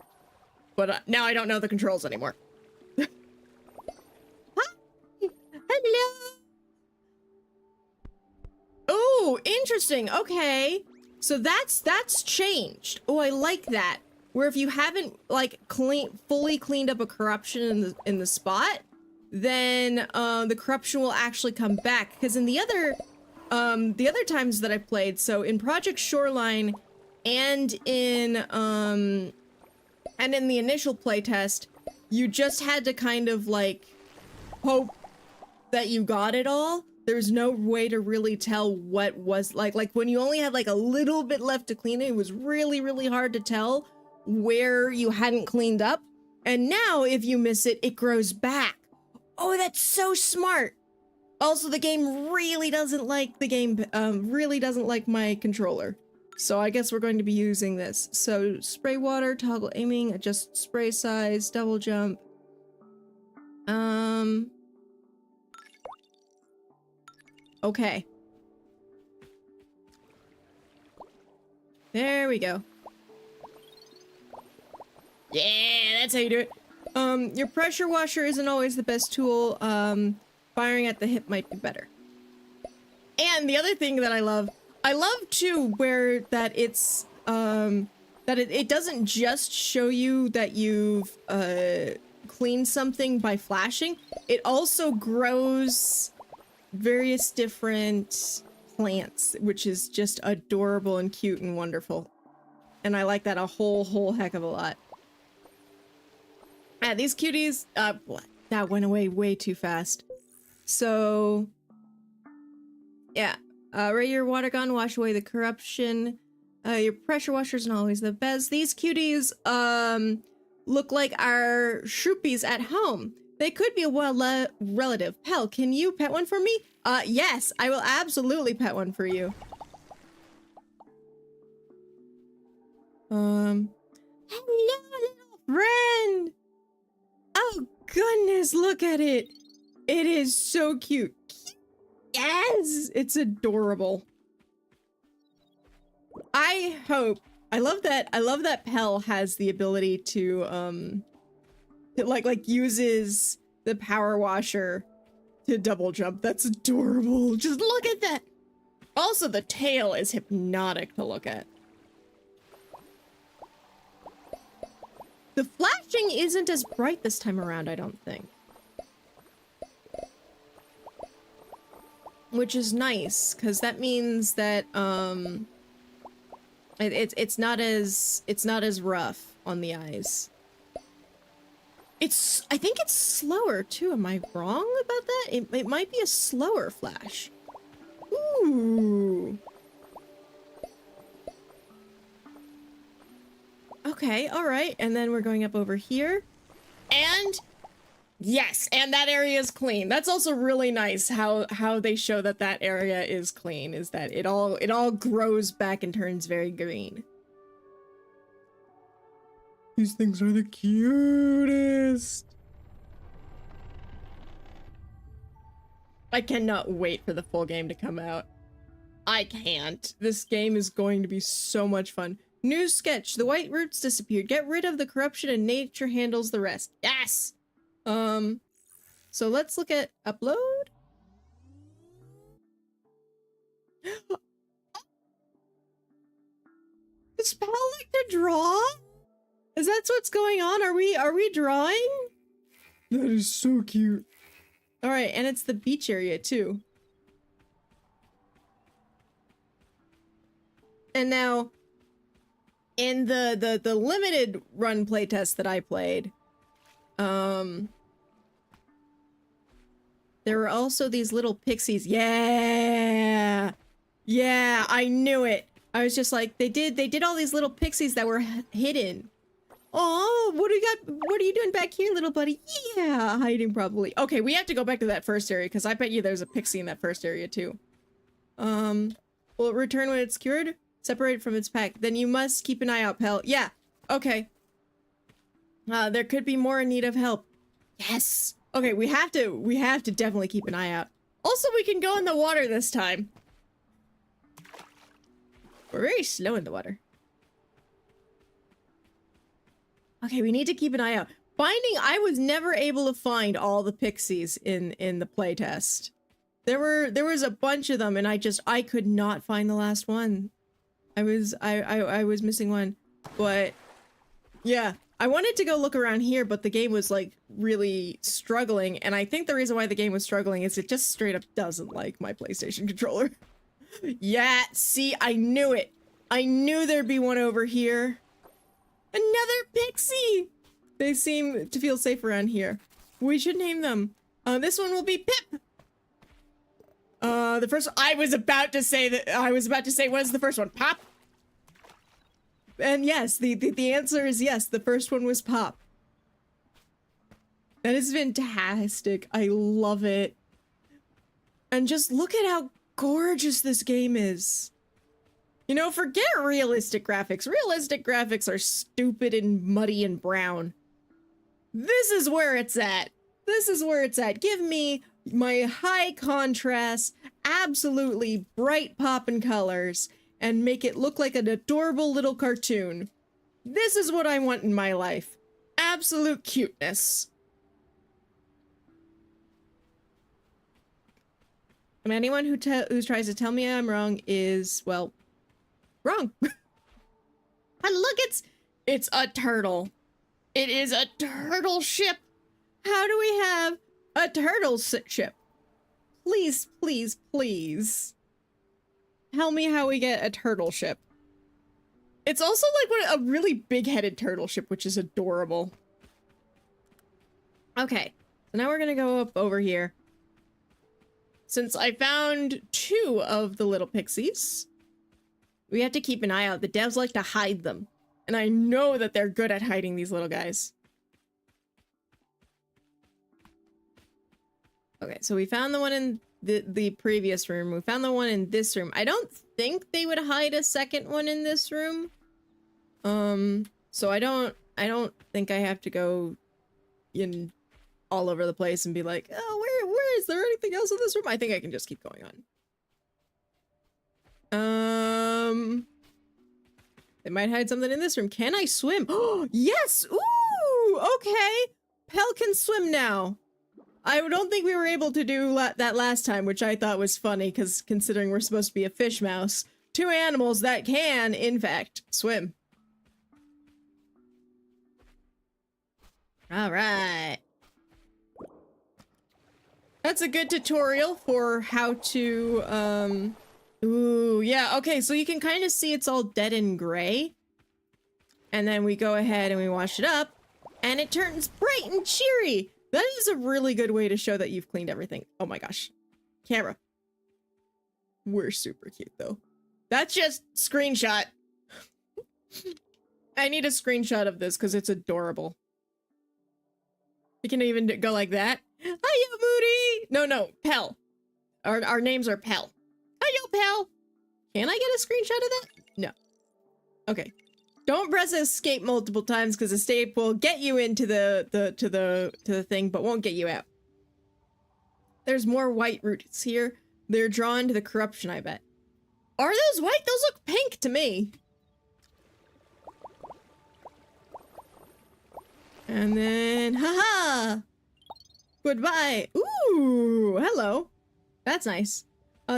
But now I don't know the controls anymore. Hi! Hello! Oh, interesting. Okay. So that's changed. Oh, I like that. Where if you haven't like fully cleaned up a corruption in the spot, then the corruption will actually come back. Because in the other times that I played, so in Project Shoreline and in the initial playtest, you just had to kind of like hope that you got it all. There's no way to really tell what was like when you only had like a little bit left to clean it was really hard to tell where you hadn't cleaned up. And now if you miss it, it grows back. Oh, that's so smart. Also, the game really doesn't like my controller. So I guess we're going to be using this. So spray water, toggle aiming, adjust spray size, double jump. Okay. There we go. Yeah, that's how you do it. Your pressure washer isn't always the best tool. Firing at the hip might be better. And the other thing that I love too where that it's that it doesn't just show you that you've cleaned something by flashing. It also grows various different plants, which is just adorable and cute and wonderful. And I like that a whole heck of a lot. These cuties, that went away way too fast. So, yeah. Ray your water gun, wash away the corruption. Your pressure washers are always the best. These cuties, look like our shroopies at home. They could be a relative. Pal, can you pet one for me? Yes, I will absolutely pet one for you. Hello, little friend. Oh, goodness, look at it. It is so cute. Yes, it's adorable. I love that Pell has the ability to, like uses the power washer to double jump. That's adorable. Just look at that. Also, the tail is hypnotic to look at. The flashing isn't as bright this time around, I don't think. Which is nice, because that means that, it's not as rough on the eyes. I think it's slower too. Am I wrong about that? It might be a slower flash. Ooh. Okay, all right. And then we're going up over here. And yes, and that area is clean. That's also really nice how they show that that area is clean, is that it all grows back and turns very green. These things are the cutest. I cannot wait for the full game to come out. I can't. This game is going to be so much fun. New sketch. The white roots disappeared. Get rid of the corruption and nature handles the rest. Yes! So let's look at upload. Does Pal like to draw? Is that what's going on? Are we drawing? That is so cute. All right, and it's the beach area too. And now, in the limited run playtest that I played, there were also these little pixies. Yeah, I knew it. I was just like, they did all these little pixies that were hidden. Oh, what are you doing back here, little buddy? Yeah, hiding probably. Okay, we have to go back to that first area because I bet you there's a pixie in that first area too. Will it return when it's cured? Separated from its pack. Then you must keep an eye out, Pal. Yeah. Okay. There could be more in need of help. Yes. Okay, we have to definitely keep an eye out. Also, we can go in the water this time. We're very slow in the water. Okay, we need to keep an eye out. I was never able to find all the pixies in the playtest. There was a bunch of them, and I could not find the last one. I was missing one, but yeah, I wanted to go look around here, but the game was like really struggling, and I think the reason why the game was struggling is it just straight up doesn't like my PlayStation controller. Yeah, see, I knew it. I knew there'd be one over here. Another pixie! They seem to feel safe around here. We should name them. This one will be Pip. The first, I was about to say, what is the first one? Pop? And yes, the answer is yes, the first one was Pop. That is fantastic. I love it. And just look at how gorgeous this game is. You know, forget realistic graphics. Realistic graphics are stupid and muddy and brown. This is where it's at. This is where it's at. Give me my high contrast, absolutely bright poppin' colors, and make it look like an adorable little cartoon. This is what I want in my life. Absolute cuteness. And anyone who tries to tell me I'm wrong is, well, wrong. And look, it's a turtle. It is a turtle ship. How do we have a turtle ship? Please, please, please. Tell me how we get a turtle ship. It's also like a really big-headed turtle ship, which is adorable. Okay, so now we're gonna go up over here. Since I found 2 of the little pixies, We have to keep an eye out. The devs like to hide them. And I know that they're good at hiding these little guys. Okay, so we found the one in the previous room. We found the one in this room. I don't think they would hide a second one in this room. So I don't think I have to go in all over the place and be like, oh, where is there anything else in this room? I think I can just keep going on. They might hide something in this room. Can I swim? Oh, yes! Ooh, okay. Pel can swim now. I don't think we were able to do that last time, which I thought was funny, because considering we're supposed to be a fish mouse, two animals that can, in fact, swim. All right. That's a good tutorial for how to, ooh, yeah, okay, so you can kind of see it's all dead and gray. And then we go ahead and we wash it up, and it turns bright and cheery. That is a really good way to show that you've cleaned everything. Oh my gosh. Camera. We're super cute, though. That's just screenshot. I need a screenshot of this because it's adorable. You can even go like that. Hiya, Moody! No, Pel. Our names are Pel. Hiya, Pel! Can I get a screenshot of that? No. Okay. Don't press escape multiple times because escape will get you into the thing, but won't get you out. There's more white roots here. They're drawn to the corruption, I bet. Are those white? Those look pink to me. And then, haha! Goodbye. Ooh, hello. That's nice.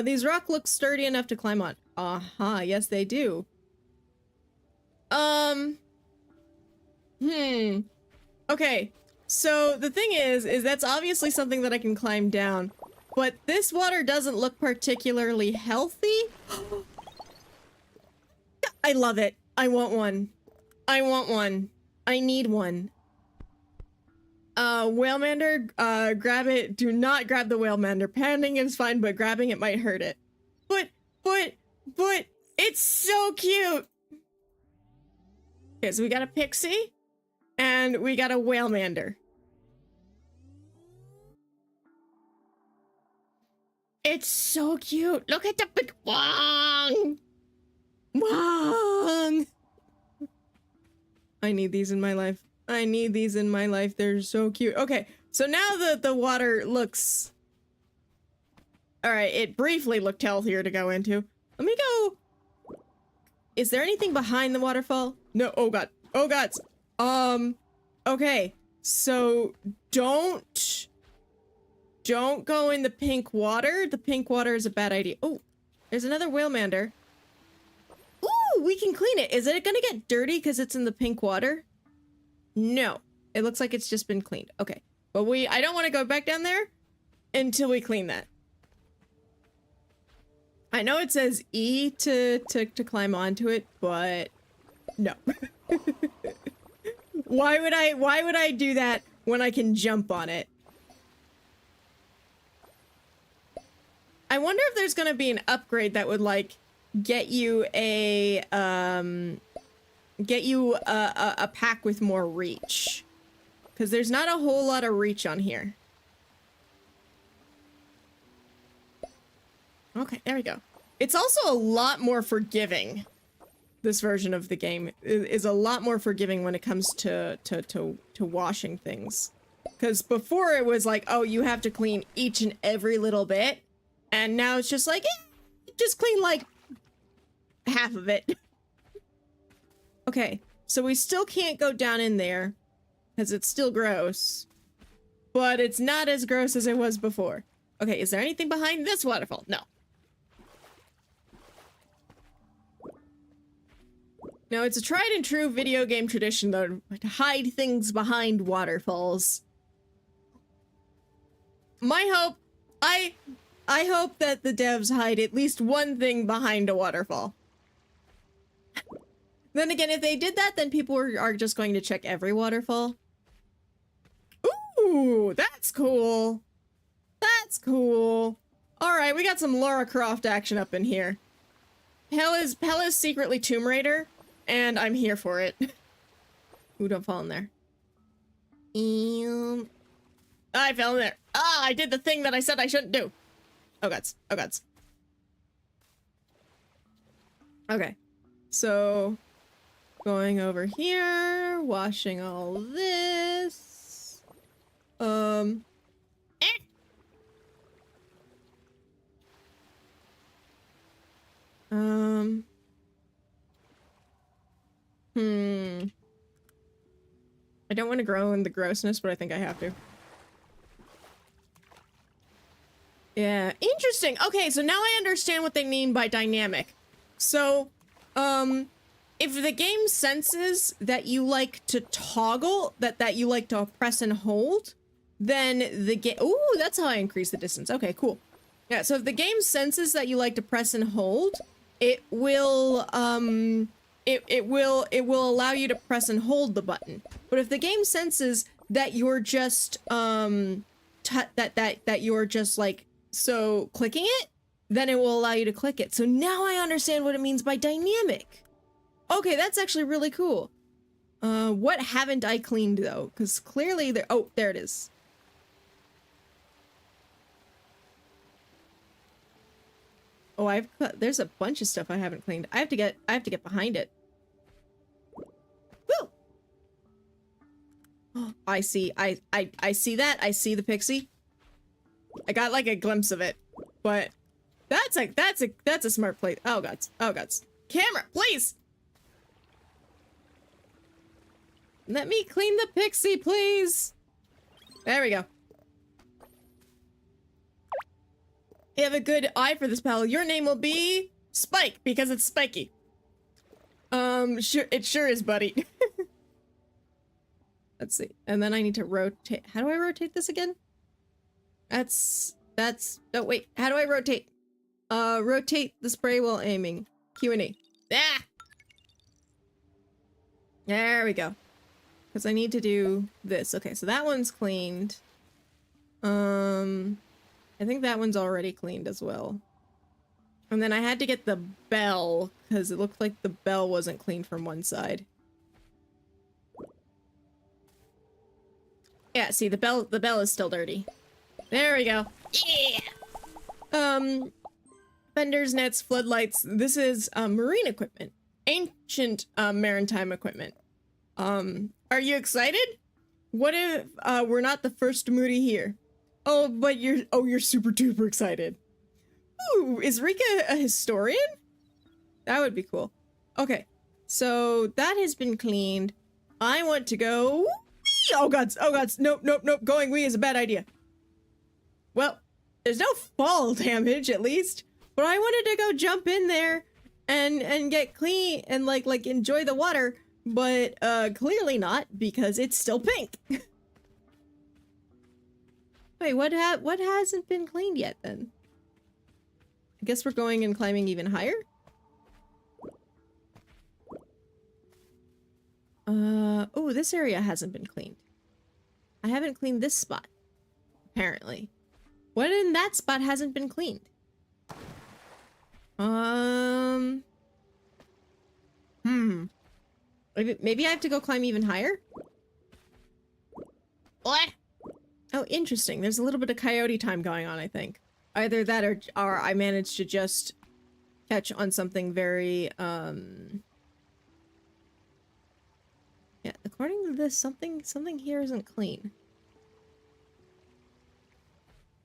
These rocks look sturdy enough to climb on. Aha, yes they do. Okay, so the thing is that's obviously something that I can climb down, but this water doesn't look particularly healthy. I love it. I want one. I want one. I need one. Whalemander, grab it. Do not grab the whalemander. Panning is fine, but grabbing it might hurt it. But, it's so cute! Okay, so we got a pixie, and we got a whalemander. It's so cute! Look at the big wong! Wong! I need these in my life. I need these in my life. They're so cute. Okay, so now the water looks... Alright, it briefly looked healthier to go into. Let me go... Is there anything behind the waterfall? No, oh god. Oh gods. Okay. So don't go in the pink water. The pink water is a bad idea. Oh, there's another whalemander. Ooh, we can clean it. Is it gonna get dirty because it's in the pink water? No. It looks like it's just been cleaned. Okay. But I don't want to go back down there until we clean that. I know it says E to climb onto it, but no. Why would I do that when I can jump on it? I wonder if there's gonna be an upgrade that would like get you a pack with more reach. Because there's not a whole lot of reach on here. Okay, there we go. It's also a lot more forgiving. This version of the game is a lot more forgiving when it comes to washing things. Because before it was like, oh, you have to clean each and every little bit. And now it's just like, just clean like half of it. Okay, so we still can't go down in there because it's still gross. But it's not as gross as it was before. Okay, is there anything behind this waterfall? No. Now, it's a tried and true video game tradition, though, to hide things behind waterfalls. My hope... I hope that the devs hide at least one thing behind a waterfall. Then again, if they did that, then people are just going to check every waterfall. Ooh, that's cool. That's cool. Alright, we got some Lara Croft action up in here. Pell is secretly Tomb Raider, and I'm here for it. Ooh, don't fall in there. I fell in there. Ah, I did the thing that I said I shouldn't do. Oh gods. Oh gods. Okay. So, going over here, washing all this. I don't want to grow in the grossness, but I think I have to. Yeah, interesting. Okay, so now I understand what they mean by dynamic. So, if the game senses that you like to toggle, that you like to press and hold, then the game... Ooh, that's how I increase the distance. Okay, cool. Yeah, so if the game senses that you like to press and hold, it will, it will allow you to press and hold the button. But if the game senses that you're just, that you're just, like, so clicking it, then it will allow you to click it. So now I understand what it means by dynamic. Okay, that's actually really cool. What haven't I cleaned, though? Because clearly there... Oh, there it is. Oh, there's a bunch of stuff I haven't cleaned. I have to get behind it. Woo! Oh, I see that. I see the pixie. I got like a glimpse of it, but that's a smart plate. Oh gods. Oh gods. Camera, please. Let me clean the pixie, please. There we go. You have a good eye for this, pal. Your name will be Spike because it's spiky. Sure, it sure is, buddy. Let's see. And then I need to rotate. How do I rotate this again? Oh wait, how do I rotate? Rotate the spray while aiming. Q&A. Ah! There we go. Because I need to do this. Okay, so that one's cleaned. I think that one's already cleaned as well. And then I had to get the bell, because it looked like the bell wasn't cleaned from one side. Yeah, see, the bell is still dirty. There we go. Yeah! Fenders, nets, floodlights. This is, marine equipment. Ancient, maritime equipment. Are you excited? What if, we're not the first Muri here? Oh, but you're super duper excited. Ooh, is Rika a historian? That would be cool. Okay, so that has been cleaned. I want to go... Oh gods, nope, going wee is a bad idea. Well, there's no fall damage, at least. But I wanted to go jump in there and get clean and like enjoy the water, but clearly not, because it's still pink. Wait, what hasn't been cleaned yet then? I guess we're going and climbing even higher? Oh, this area hasn't been cleaned. I haven't cleaned this spot, apparently. What in that spot hasn't been cleaned? Maybe I have to go climb even higher? What? Oh, interesting. There's a little bit of coyote time going on, I think. Either that or I managed to just catch on something very, yeah, according to this, something here isn't clean.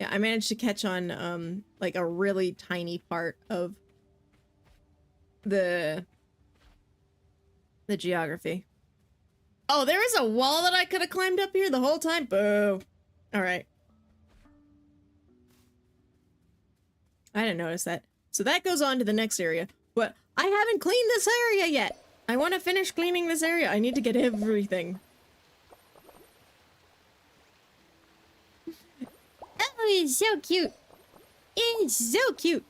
Yeah, I managed to catch on, like a really tiny part of the geography. Oh, there is a wall that I could have climbed up here the whole time? Boo. Alright. I didn't notice that. So that goes on to the next area. But I haven't cleaned this area yet. I want to finish cleaning this area. I need to get everything. Oh, it's so cute. It's so cute.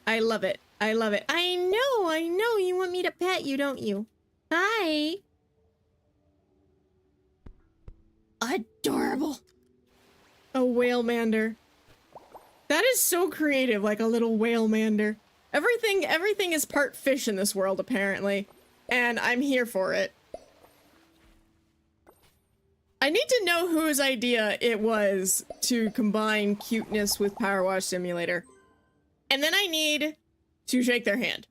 I love it. I love it. I know. You want me to pet you, don't you? Hi. Adorable. A whale mander. That is so creative, like a little whale mander. Everything is part fish in this world, apparently. And I'm here for it. I need to know whose idea it was to combine cuteness with Power Wash Simulator. And then I need to shake their hand.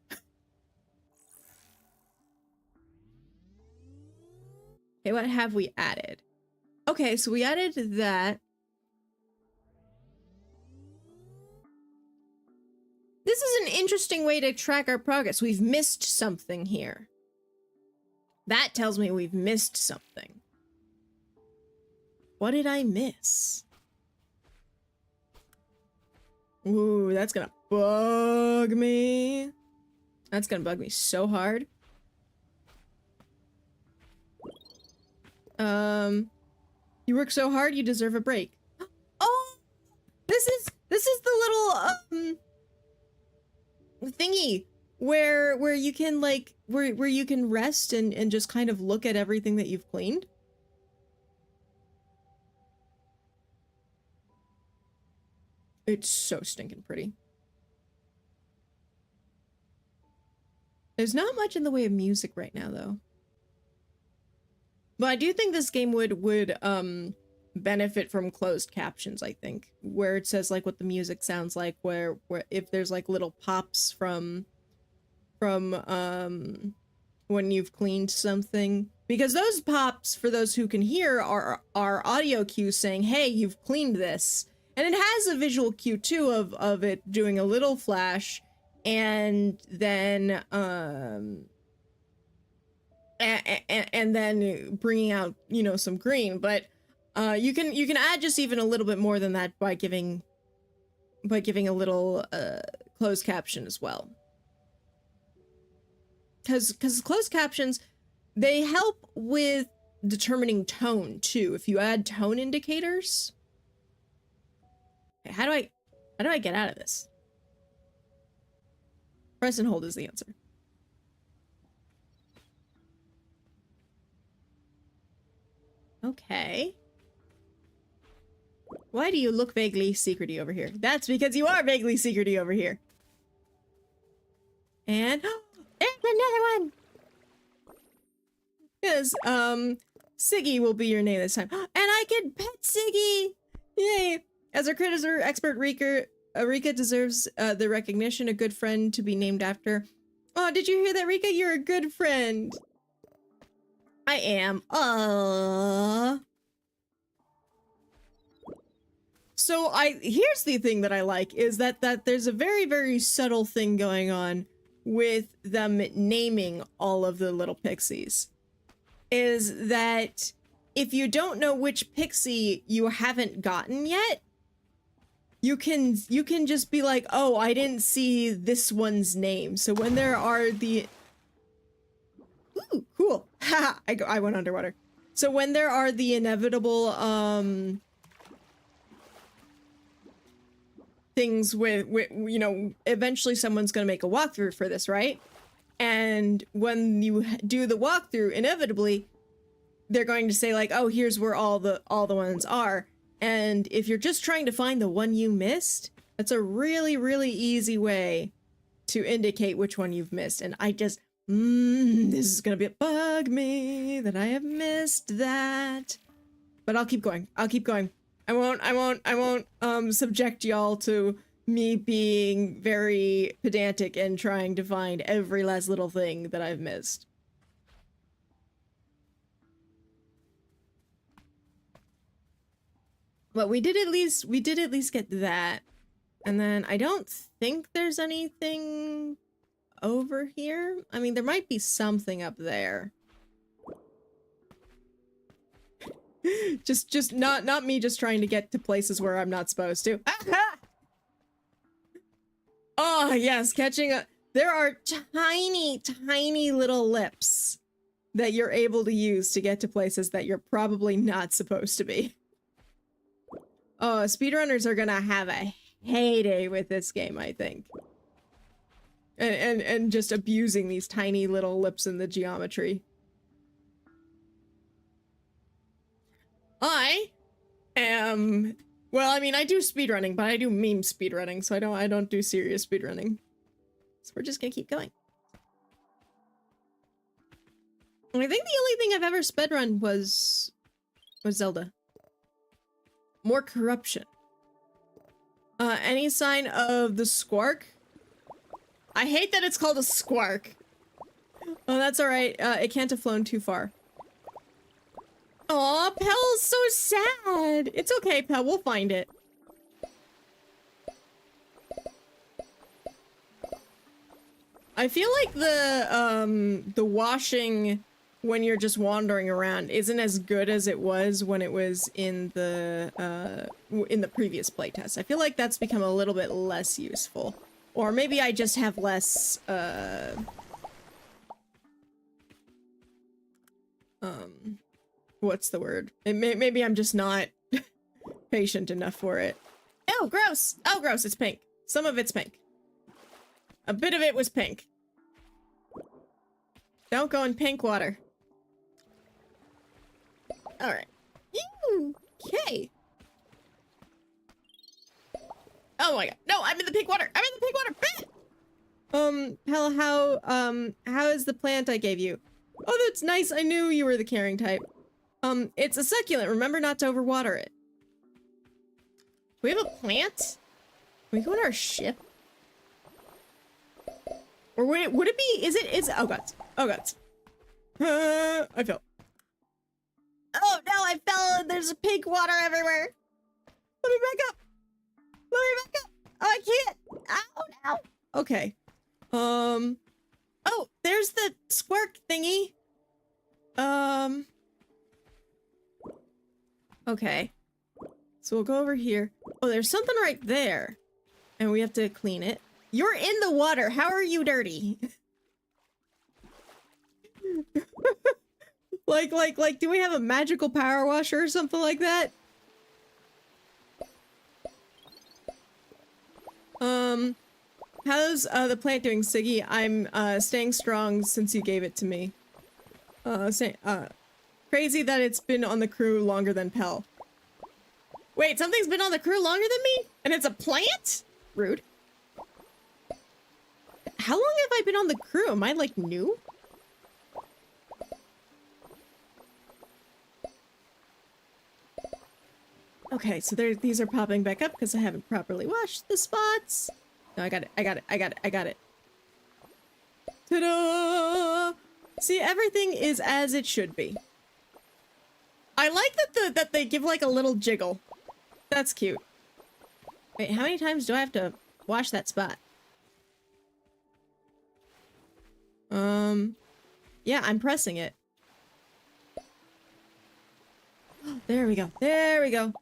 Okay, what have we added? Okay, so we added that. This is an interesting way to track our progress. We've missed something here. That tells me we've missed something. What did I miss? Ooh, that's gonna bug me. That's gonna bug me so hard. You work so hard, you deserve a break. Oh, this is the little thingy where you can like where you can rest and just kind of look at everything that you've cleaned. It's so stinking pretty. There's not much in the way of music right now, though. But I do think this game would benefit from closed captions, I think. Where it says, like, what the music sounds like, where if there's, like, little pops from when you've cleaned something. Because those pops, for those who can hear, are audio cues saying, hey, you've cleaned this. And it has a visual cue too of it doing a little flash, and then and then bringing out, you know, some green. But you can add just even a little bit more than that by giving a little closed caption as well. Because closed captions, they help with determining tone too. If you add tone indicators. Okay, how do I get out of this? Press and hold is the answer. Okay. Why do you look vaguely secrety over here? That's because you are vaguely secrety over here. And there's another one. Because Siggy will be your name this time. And I can pet Siggy! Yay! As our criticism expert, Rika deserves the recognition, a good friend to be named after. Oh, did you hear that, Rika? You're a good friend. I am. So here's the thing that I like, is that there's a very, very subtle thing going on with them naming all of the little pixies. Is that if you don't know which pixie you haven't gotten yet, you can just be like, oh, I didn't see this one's name. So when there are the... Ooh, cool. Ha! I went underwater. So when there are the inevitable, things with, you know, eventually someone's gonna make a walkthrough for this, right? And when you do the walkthrough, inevitably, they're going to say like, oh, here's where all the ones are. And if you're just trying to find the one you missed, that's a really, really easy way to indicate which one you've missed. And I just, this is gonna bug me that I have missed that. But I'll keep going. I'll keep going. I won't subject y'all to me being very pedantic and trying to find every last little thing that I've missed. But we did at least get that. And then I don't think there's anything over here. I mean, there might be something up there. just not me just trying to get to places where I'm not supposed to. Oh, yes, catching a... There are tiny little lips that you're able to use to get to places that you're probably not supposed to be. Oh, speedrunners are gonna have a heyday with this game, I think. And just abusing these tiny little lips in the geometry. I am... Well, I mean, I do speedrunning, but I do meme speedrunning, so I don't do serious speedrunning. So we're just gonna keep going. And I think the only thing I've ever spedrun was Zelda. More corruption. Any sign of the squark? I hate that it's called a squark. Oh, that's alright. It can't have flown too far. Aw, Pel's so sad. It's okay, Pel. We'll find it. I feel like the washing when you're just wandering around isn't as good as it was when it was in the previous playtest. I feel like that's become a little bit less useful. Or maybe I just have less, what's the word? Maybe I'm just not patient enough for it. Oh, gross! Oh, gross, it's pink. Some of it's pink. A bit of it was pink. Don't go in pink water. Alright. Okay. Oh my god. No, I'm in the pink water! I'm in the pink water! Hell, how is the plant I gave you? Oh, that's nice. I knew you were the caring type. It's a succulent. Remember not to overwater it. Do we have a plant? Can we go on our ship? Or would it be, is it, oh god. Oh god. I fell. Oh no, I fell and there's pink water everywhere. Let me back up. Let me back up. Oh, I can't. Ow, no. Okay. Oh, there's the squirk thingy. Okay. So we'll go over here. Oh, there's something right there. And we have to clean it. You're in the water. How are you dirty? like, do we have a magical power washer or something like that? How's the plant doing, Siggy? I'm staying strong since you gave it to me. Crazy that it's been on the crew longer than Pel. Wait, something's been on the crew longer than me? And it's a plant? Rude. How long have I been on the crew? Am I, like, new? Okay, so these are popping back up because I haven't properly washed the spots. No, I got it. Ta-da! See, everything is as it should be. I like that they give, like, a little jiggle. That's cute. Wait, how many times do I have to wash that spot? Yeah, I'm pressing it. There we go. There we go.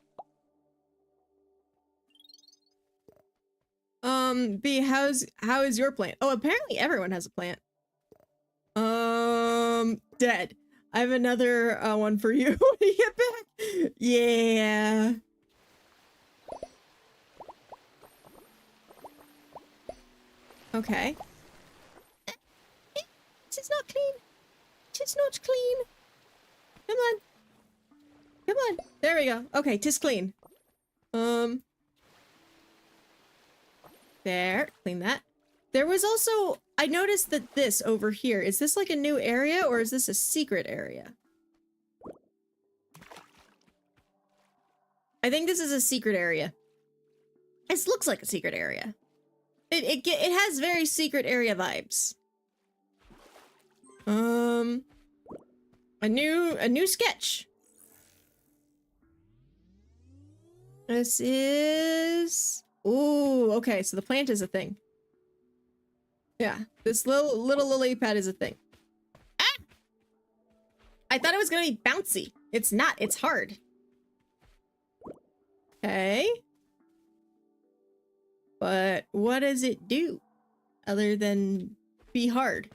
B, how is your plant? Oh, apparently everyone has a plant. Dead. I have another one for you when you get back. Yeah. Okay. It's not clean. It's not clean. Come on. Come on. There we go. Okay, tis clean. There. Clean that. There was also... I noticed that this over here, is this like a new area or is this a secret area? I think this is a secret area. This looks like a secret area. It has very secret area vibes. A new sketch. This is... Ooh, okay, so the plant is a thing. Yeah, this little lily pad is a thing. Ah! I thought it was gonna be bouncy. It's not, it's hard. Okay. But what does it do? Other than be hard?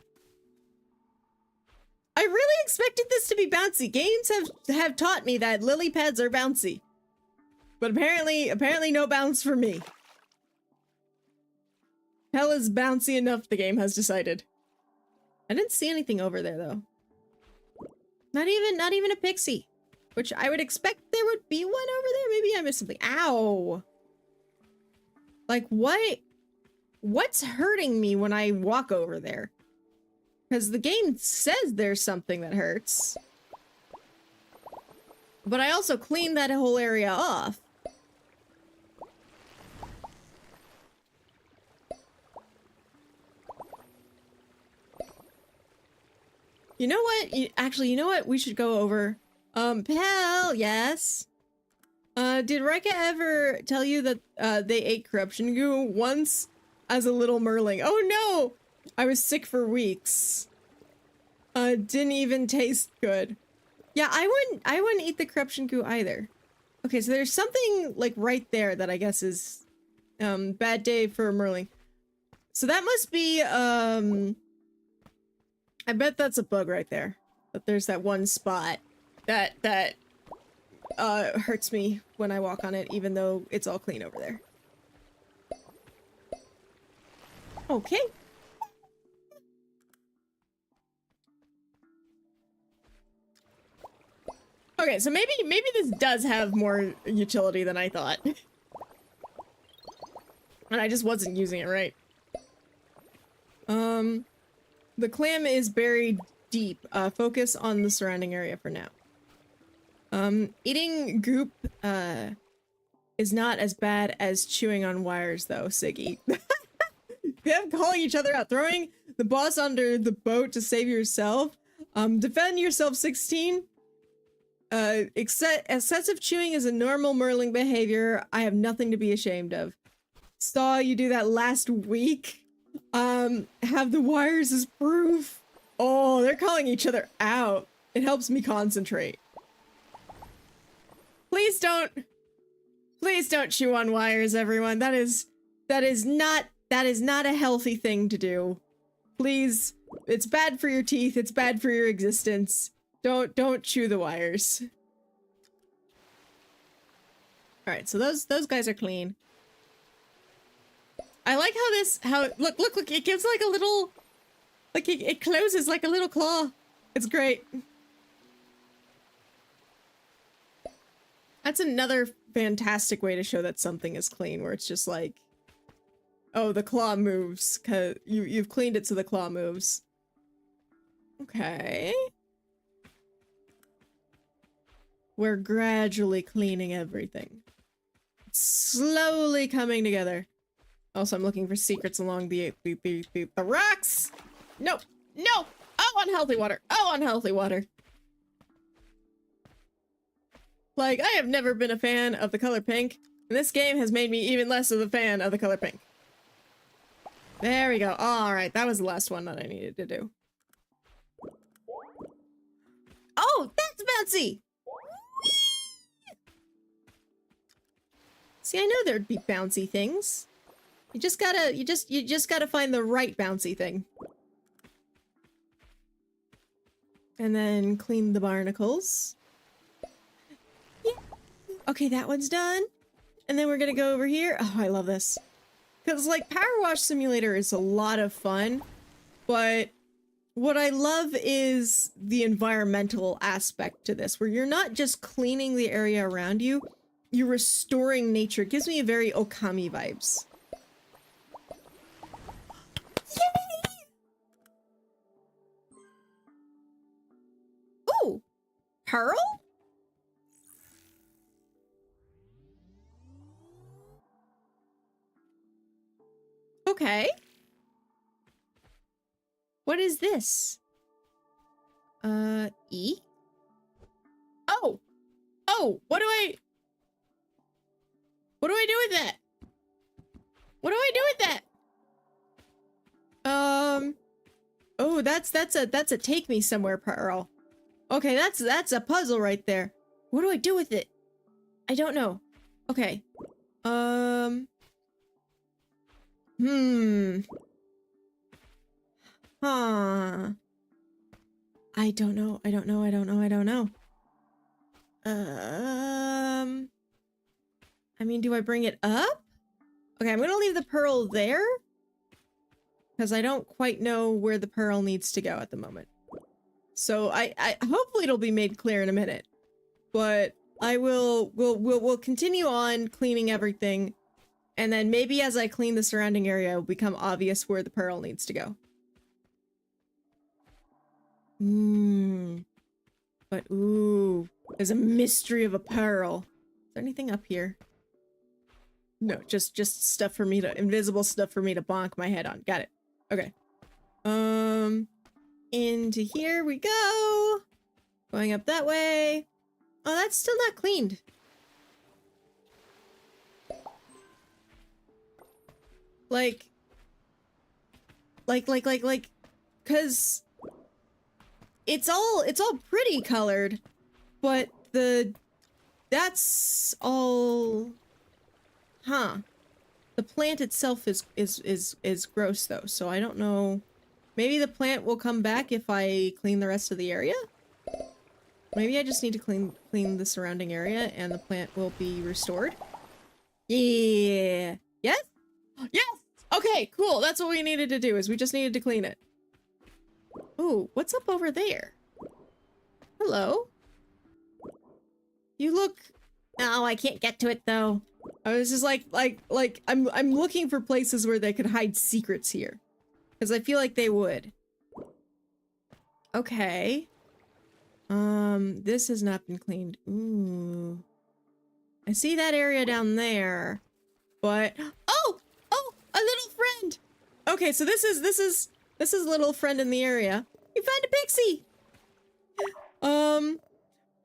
I really expected this to be bouncy. Games have taught me that lily pads are bouncy. But apparently no bounce for me. Hell is bouncy enough, the game has decided. I didn't see anything over there though. Not even a pixie. Which I would expect there would be one over there. Maybe I missed something. Ow. Like what What's hurting me when I walk over there? Because the game says there's something that hurts. But I also cleaned that whole area off. You know what? Actually, you know what? We should go over. Pal, yes. Did Rika ever tell you that they ate corruption goo once as a little merling? Oh no! I was sick for weeks. Didn't even taste good. Yeah, I wouldn't eat the corruption goo either. Okay, so there's something like right there that I guess is bad day for merling. So that must be I bet that's a bug right there. But there's that one spot that hurts me when I walk on it, even though it's all clean over there. Okay. Okay, so maybe this does have more utility than I thought. And I just wasn't using it right. The clam is buried deep. Focus on the surrounding area for now. Eating goop, is not as bad as chewing on wires, though, Siggy. Them calling each other out, throwing the boss under the boat to save yourself. Defend yourself, 16. Excessive chewing is a normal merling behavior. I have nothing to be ashamed of. Saw you do that last week. Have the wires as proof. Oh, they're calling each other out. It helps me concentrate. Please don't chew on wires, everyone. That is not a healthy thing to do. Please, it's bad for your teeth, it's bad for your existence. Don't chew the wires. Alright, so those guys are clean. I like how look, it gives like a little, like it closes like a little claw. It's great. That's another fantastic way to show that something is clean, where it's just like, oh, the claw moves, cause you've cleaned it so the claw moves. Okay. We're gradually cleaning everything. It's slowly coming together. Also, I'm looking for secrets along the rocks! No! No! Oh, unhealthy water! Oh, unhealthy water! Like, I have never been a fan of the color pink, and this game has made me even less of a fan of the color pink. There we go. Alright, that was the last one that I needed to do. Oh, that's bouncy! See, I know there'd be bouncy things. You just gotta find the right bouncy thing. And then clean the barnacles. Yeah. Okay, that one's done. And then we're gonna go over here. Oh, I love this. Because, like, Power Wash Simulator is a lot of fun, but what I love is the environmental aspect to this, where you're not just cleaning the area around you, you're restoring nature. It gives me a very Okami vibes. Yay! Ooh! Pearl? Okay. What is this? E? Oh! Oh! What do I do with that? What do I do with that? Oh, that's a take me somewhere pearl. Okay, that's a puzzle right there. What do I do with it? I don't know. Okay. Huh. I don't know. I mean, do I bring it up? Okay, I'm gonna leave the pearl there, because I don't quite know where the pearl needs to go at the moment. So I hopefully it'll be made clear in a minute. But we'll continue on cleaning everything. And then maybe as I clean the surrounding area, it'll become obvious where the pearl needs to go. But ooh, there's a mystery of a pearl. Is there anything up here? No, just stuff for me to, invisible stuff for me to bonk my head on. Got it. Okay. Into here we go. Going up that way. Oh, that's still not cleaned. Cause it's all pretty colored, but that's all, huh. The plant itself is gross though, so I don't know. Maybe the plant will come back if I clean the rest of the area? Maybe I just need to clean the surrounding area and the plant will be restored? Yeah. Yes? Yes! Okay, cool. That's what we needed to do, is we just needed to clean it. Ooh, what's up over there? Hello? You look... Oh, I can't get to it though. I was just I'm looking for places where they could hide secrets here. Because I feel like they would. Okay. This has not been cleaned. Ooh. I see that area down there. But oh, a little friend. Okay, so this is a little friend in the area. You found a pixie.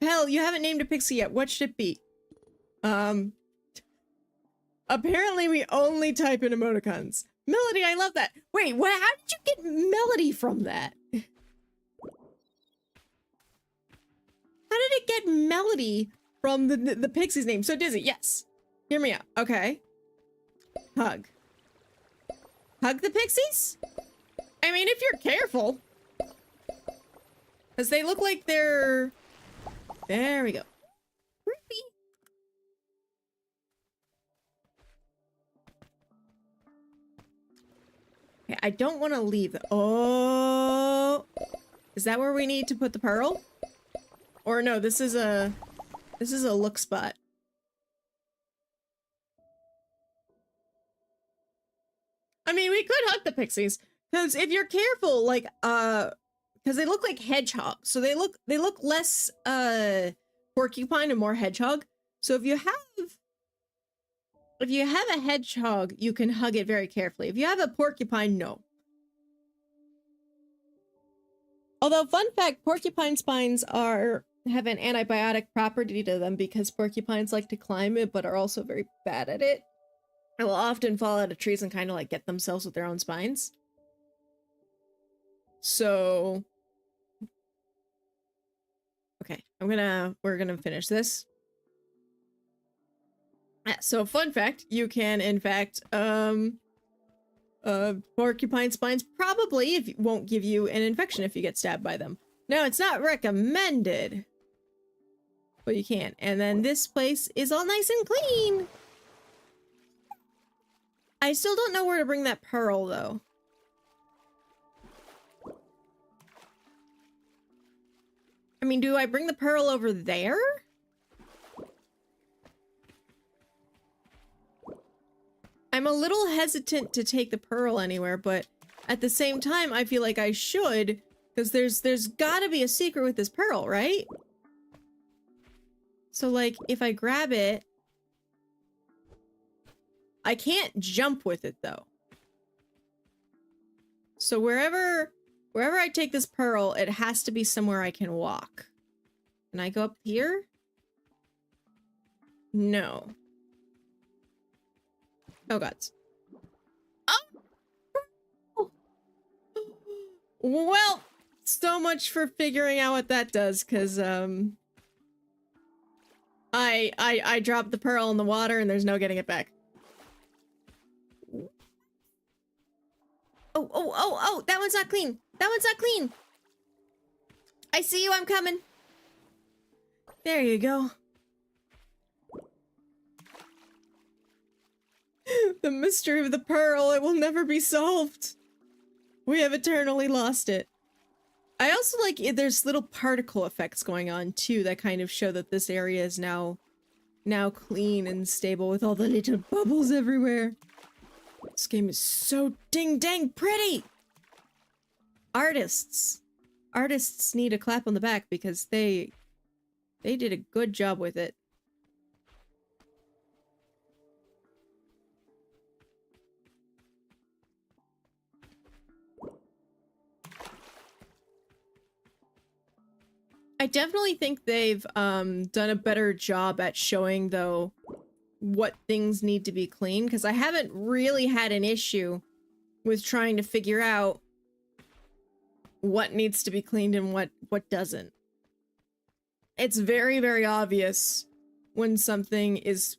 Hell, you haven't named a pixie yet. What should it be? Apparently we only type in emoticons. Melody, I love that. Wait, what? How did you get Melody from that? How did it get Melody from the pixie's name? So Dizzy, yes. Hear me out. Okay. Hug. Hug the pixies? I mean, if you're careful. Because they look like they're... There we go. Creepy. Okay, I don't want to leave. Oh. Is that where we need to put the pearl? Or no, this is a look spot. I mean, we could hug the pixies, because if you're careful, like, because they look like hedgehogs, so they look less porcupine and more hedgehog. So if you have a hedgehog, you can hug it very carefully. If you have a porcupine, no. Although, fun fact, porcupine spines have an antibiotic property to them because porcupines like to climb it, but are also very bad at it. They will often fall out of trees and kind of like get themselves with their own spines. So, okay, we're gonna finish this. So, fun fact, you can, in fact, porcupine spines probably won't give you an infection if you get stabbed by them. Now, it's not recommended, but you can. And then this place is all nice and clean. I still don't know where to bring that pearl, though. I mean, do I bring the pearl over there? I'm a little hesitant to take the pearl anywhere, but at the same time, I feel like I should, because there's gotta be a secret with this pearl, right? So, like, if I grab it... I can't jump with it, though. So wherever I take this pearl, it has to be somewhere I can walk. Can I go up here? No. Oh, gods. Oh! Well, so much for figuring out what that does, because, I dropped the pearl in the water and there's no getting it back. Oh, that one's not clean. That one's not clean. I see you, I'm coming. There you go. The mystery of the pearl, it will never be solved. We have eternally lost it. I also like, there's little particle effects going on too that kind of show that this area is now now clean and stable with all the little bubbles everywhere. This game is so ding-dang pretty! Artists need a clap on the back because they did a good job with it. I definitely think they've done a better job at showing, though, what things need to be clean, because I haven't really had an issue with trying to figure out what needs to be cleaned and what doesn't. It's very, very obvious when something is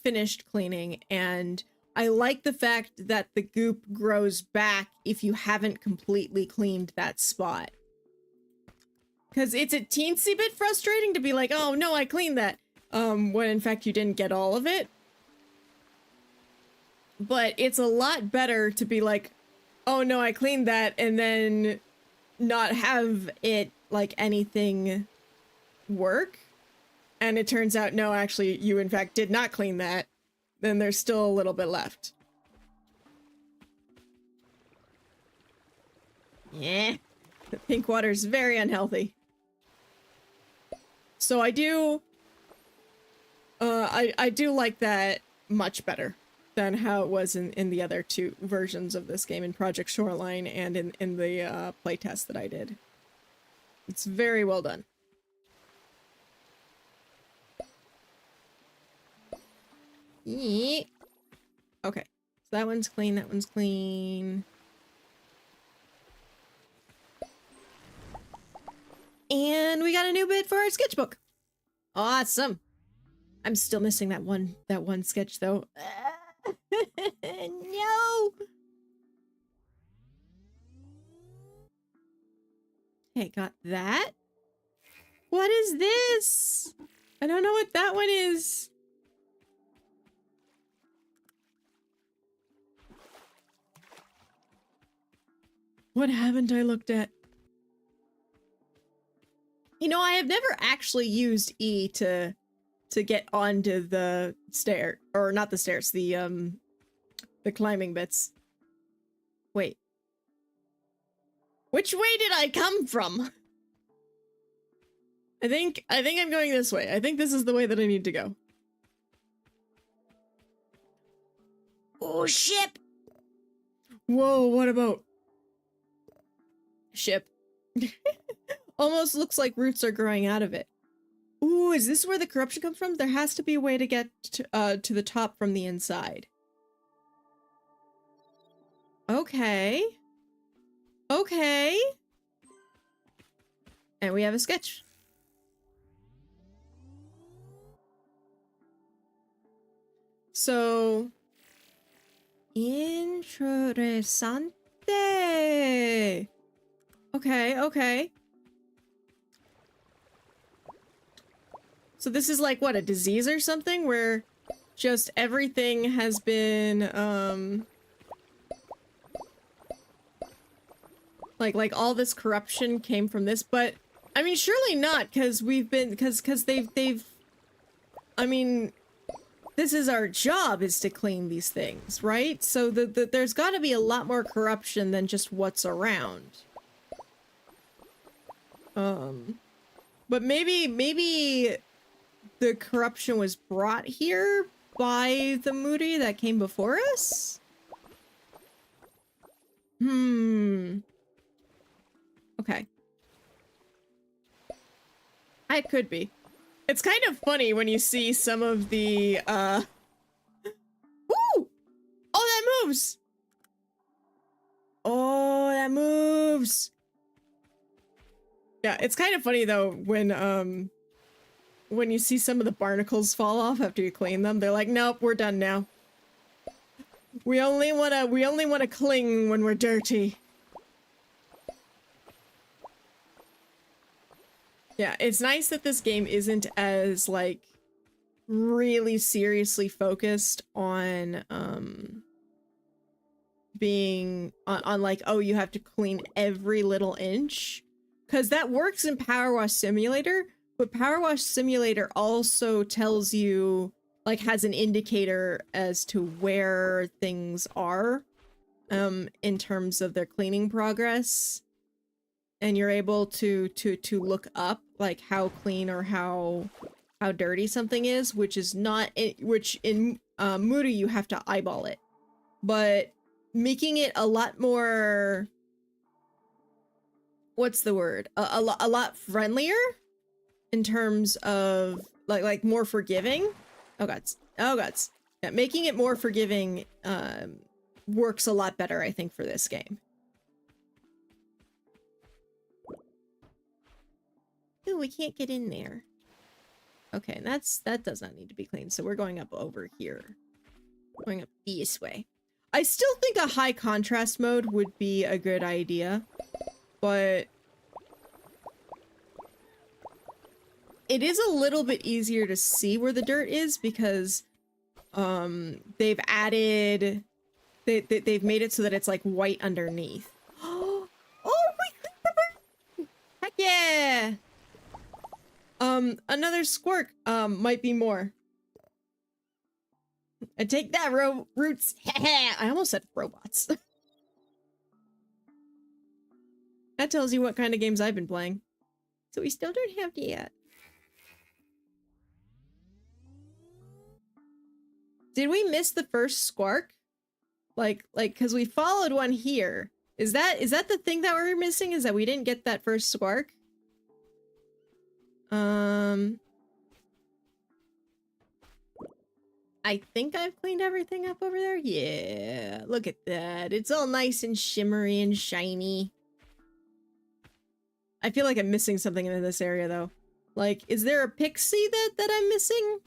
finished cleaning, and I like the fact that the goop grows back if you haven't completely cleaned that spot. Because it's a teensy bit frustrating to be like, oh no, I cleaned that, when in fact you didn't get all of it. But it's a lot better to be like, oh no, I cleaned that, and then not have it, like, anything work. And it turns out, no, actually, you in fact did not clean that. Then there's still a little bit left. Yeah. The pink water is very unhealthy. So I do... I do like that much better than how it was in the other two versions of this game, in Project Shoreline and in the playtest that I did. It's very well done. Yeah. Okay, so that one's clean, that one's clean. And we got a new bit for our sketchbook. Awesome. I'm still missing that one sketch though. No. Okay, got that. What is this? I don't know what that one is. What haven't I looked at? You know, I have never actually used E to get onto the stair, or not the stairs, the climbing bits. Wait. Which way did I come from? I think I'm going this way. I think this is the way that I need to go. Oh, ship! Whoa, what about? Ship. Almost looks like roots are growing out of it. Ooh, is this where the corruption comes from? There has to be a way to get to the top from the inside. Okay. Okay. And we have a sketch. So... Interessante. Okay, okay. So this is like, what, a disease or something? Where just everything has been, like all this corruption came from this, but, I mean, surely not, because we've been, because they've, I mean, this is our job, is to clean these things, right? So there's gotta be a lot more corruption than just what's around. But maybe the corruption was brought here by the Muri that came before us? Okay. It could be. It's kind of funny when you see some of the, Woo! Oh, that moves! Oh, that moves! Yeah, it's kind of funny though when you see some of the barnacles fall off after you clean them. They're like, nope, we're done now. We only wanna cling when we're dirty. Yeah, it's nice that this game isn't as, like, really seriously focused on, being on like, oh, you have to clean every little inch. Because that works in Power Wash Simulator, But Power Wash Simulator also tells you, like, has an indicator as to where things are, in terms of their cleaning progress. And you're able to look up, like, how clean or how dirty something is, which is not, which in Muri you have to eyeball it. But making it a lot more, what's the word? A lot friendlier in terms of like more forgiving. Oh gods. Oh gods. Yeah, making it more forgiving works a lot better, I think, for this game. Ooh, we can't get in there. Okay, that does not need to be cleaned, so we're going up over here. Going up this way. I still think a high contrast mode would be a good idea, but it is a little bit easier to see where the dirt is because they've added, they've made it so that it's like white underneath. Oh, heck yeah! Another squirk might be more. I take that, roots. I almost said robots. That tells you what kind of games I've been playing. So we still don't have yet. Did we miss the first squark? Like, cause we followed one here. Is that the thing that we're missing? Is that we didn't get that first squark? I think I've cleaned everything up over there. Yeah, look at that. It's all nice and shimmery and shiny. I feel like I'm missing something in this area though. Like, is there a pixie that I'm missing?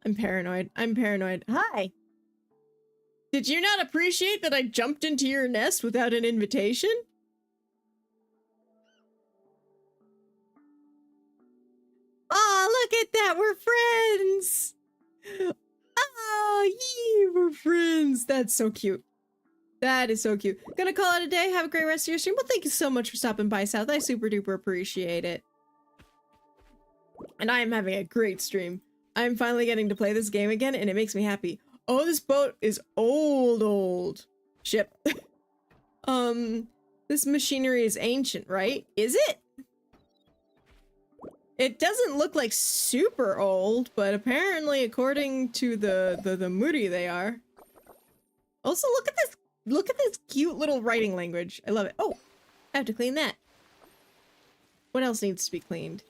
I'm paranoid. I'm paranoid. Hi! Did you not appreciate that I jumped into your nest without an invitation? Oh, look at that! We're friends! Oh, yee! We're friends! That's so cute. That is so cute. Gonna call it a day. Have a great rest of your stream. Well, thank you so much for stopping by, South. I super duper appreciate it. And I am having a great stream. I'm finally getting to play this game again, and it makes me happy. Oh, this boat is old ship. This machinery is ancient, right? Is it? It doesn't look like super old, but apparently, according to the Muri, they are. Also, look at this. Look at this cute little writing language. I love it. Oh, I have to clean that. What else needs to be cleaned?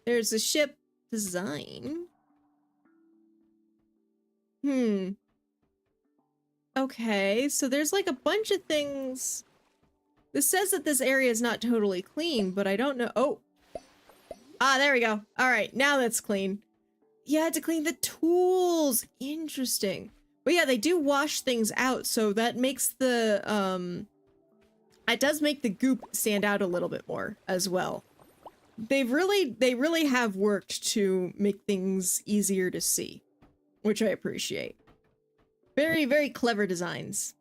There's a ship design. Okay, so there's like a bunch of things. This says that this area is not totally clean, but I don't know. Oh. Ah, there we go. All right, now that's clean. You had to clean the tools. Interesting. But yeah, they do wash things out, so that makes the, it does make the goop stand out a little bit more as well. They really have worked to make things easier to see, which I appreciate. Very, very clever designs.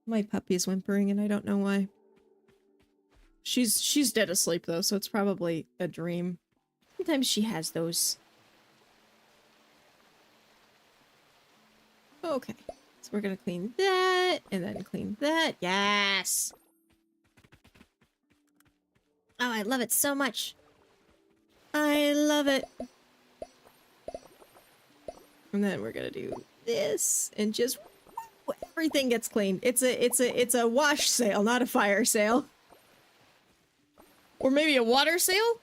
My puppy is whimpering and I don't know why. She's dead asleep though, so it's probably a dream. Sometimes she has those. Okay, so we're gonna clean that and then clean that. Yes! Oh, I love it so much. I love it. And then we're gonna do this and just everything gets cleaned. It's a wash sale, not a fire sale. Or maybe a water sale?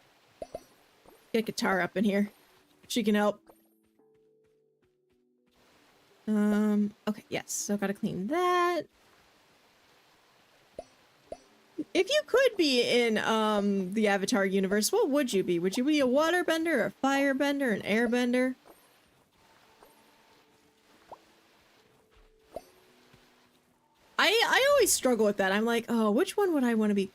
Get Guitar up in here. She can help. Okay, yes, so gotta clean that. If you could be in, the Avatar universe, what would you be? Would you be a waterbender, a firebender, an airbender? I always struggle with that. I'm like, oh, which one would I want to be?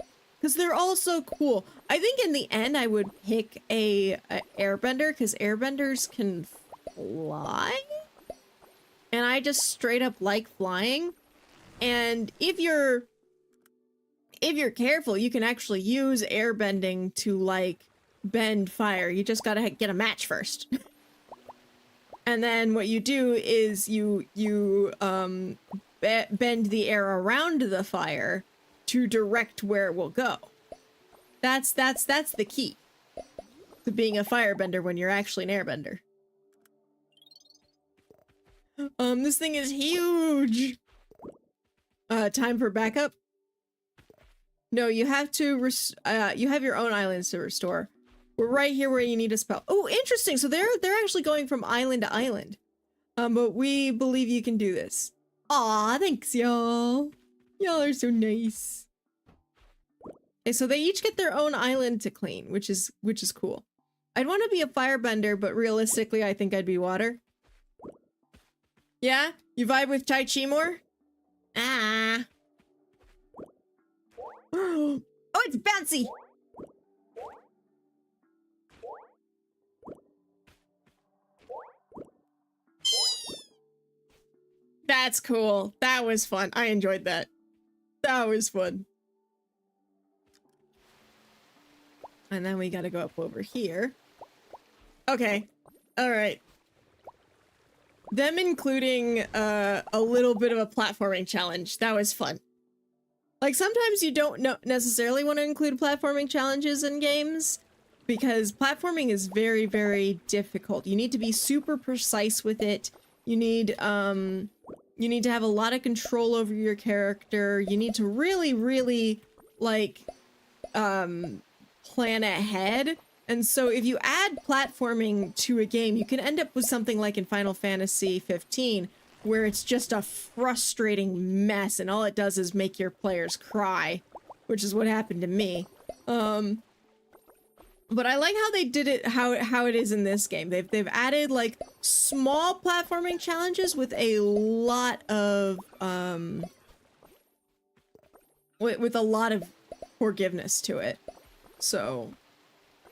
because they're all so cool. I think in the end I would pick a airbender, because airbenders can fly, and I just straight up like flying. And if you're careful, you can actually use airbending to like bend fire. You just gotta get a match first. And then what you do is you bend the air around the fire to direct where it will go. That's the key to being a firebender when you're actually an airbender. This thing is huge. Time for backup. No, you have to you have your own islands to restore. We're right here where you need a spell. Oh, interesting. So they're actually going from island to island. But we believe you can do this. Aw, thanks, y'all. Y'all are so nice. Okay, so they each get their own island to clean, which is cool. I'd want to be a firebender, but realistically, I think I'd be water. Yeah? You vibe with Tai Chi more? Ah. Oh, it's bouncy! That's cool. That was fun. I enjoyed that. That was fun. And then we gotta go up over here. Okay. Alright. Them including a little bit of a platforming challenge. That was fun. Like, sometimes you don't necessarily want to include platforming challenges in games, because platforming is very, very difficult. You need to be super precise with it. You need to have a lot of control over your character. You need to really, really, like, plan ahead. And so if you add platforming to a game, you can end up with something like in Final Fantasy 15, where it's just a frustrating mess, and all it does is make your players cry, which is what happened to me. But I like how they did it, how it is in this game. They've added like small platforming challenges with a lot of with a lot of forgiveness to it. So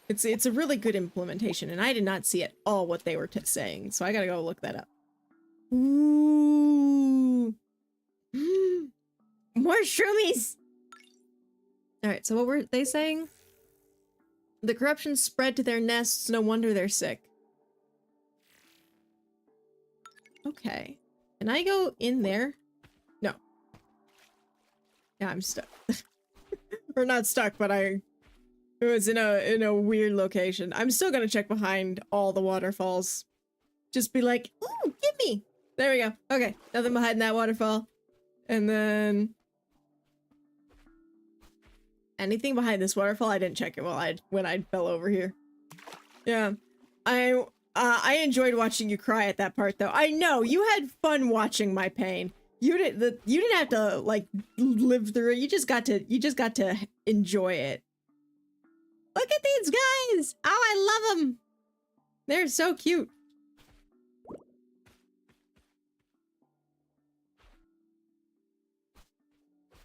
it's a really good implementation, and I did not see at all what they were saying, so I gotta go look that up. Ooh. More shroomies! Alright, so what were they saying? The corruption spread to their nests, no wonder they're sick. Okay. Can I go in there? No. Yeah, I'm stuck. Or not stuck, but it was in a weird location. I'm still gonna check behind all the waterfalls. Just be like, ooh, get me! There we go. Okay, nothing behind that waterfall. And then anything behind this waterfall, I didn't check it when I fell over here. Yeah. I enjoyed watching you cry at that part though. I know, you had fun watching my pain. You didn't have to like live through it. You just got to enjoy it. Look at these guys! Oh, I love them! They're so cute.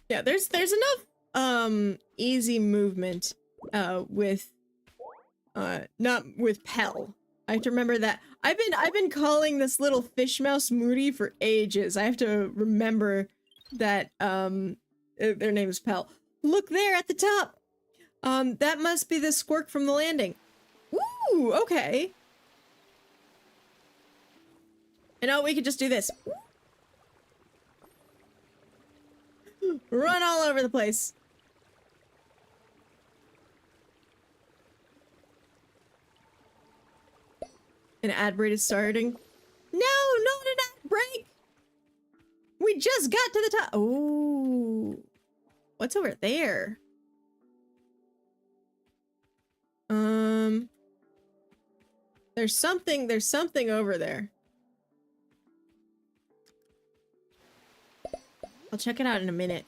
Yeah, there's enough easy movement with not with Pel. I have to remember that. I've been calling this little fish mouse Muri for ages. I have to remember that their name is Pel. Look there at the top. That must be the squirk from the landing. Ooh, okay. And oh, we could just do this. Run all over the place. An ad break is starting. No, not an ad break. We just got to the top. Oh, what's over there? There's something over there. I'll check it out in a minute.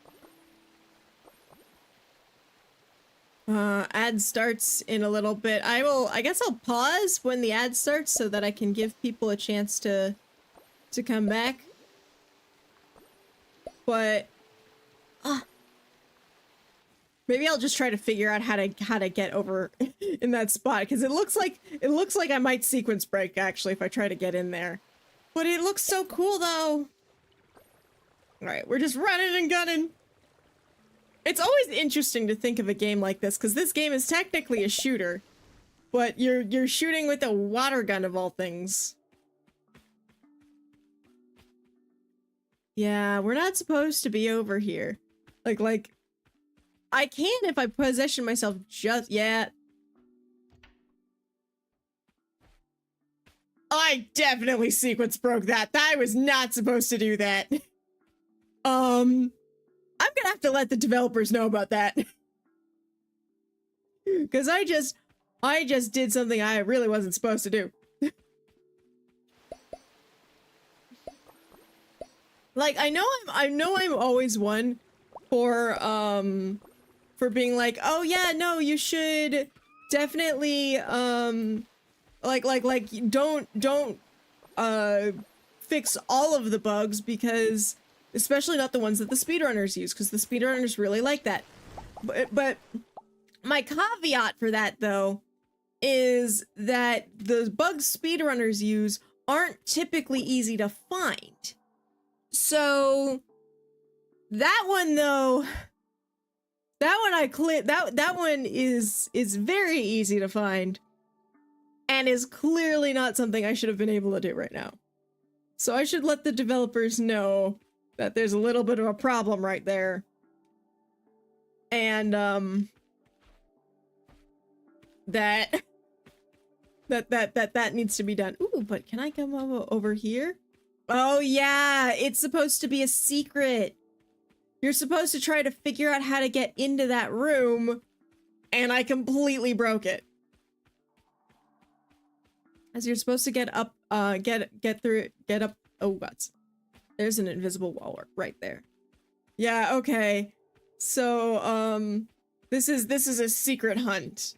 Ad starts in a little bit. I guess I'll pause when the ad starts so that I can give people a chance to come back. But Maybe I'll just try to figure out how to get over in that spot, because it looks like I might sequence break actually if I try to get in there. But it looks so cool though. All right, we're just running and gunning. It's always interesting to think of a game like this, because this game is technically a shooter, but you're shooting with a water gun of all things. Yeah, we're not supposed to be over here. Like, I can if I position myself just yet. I definitely sequence broke that. I was not supposed to do that. I'm gonna have to let the developers know about that. Because I just did something I really wasn't supposed to do. Like, I know I'm always one for being like, oh yeah, no, you should definitely, don't fix all of the bugs, because, especially not the ones that the speedrunners use, because the speedrunners really like that. But my caveat for that, though, is that the bugs speedrunners use aren't typically easy to find. So that one, though, that one is very easy to find, and is clearly not something I should have been able to do right now. So I should let the developers know that there's a little bit of a problem right there. And that needs to be done. Ooh, but can I come over here? Oh yeah, it's supposed to be a secret. You're supposed to try to figure out how to get into that room, and I completely broke it. As you're supposed to get up, get through it, get up. Oh, guts. There's an invisible wall right there. Yeah, okay. So, this is a secret hunt.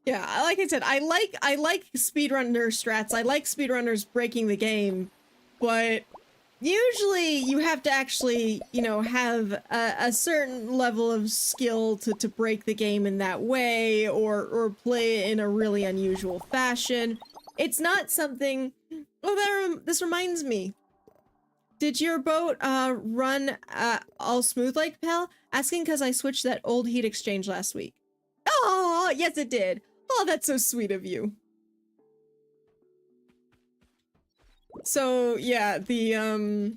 Yeah, like I said, I like speedrunner strats. I like speedrunners breaking the game, but usually you have to actually, you know, have a certain level of skill to break the game in that way, or play it in a really unusual fashion. It's not something... Oh, this reminds me. Did your boat run all smooth like Pell? Asking because I switched that old heat exchange last week. Oh, yes it did. Oh, that's so sweet of you. So yeah, the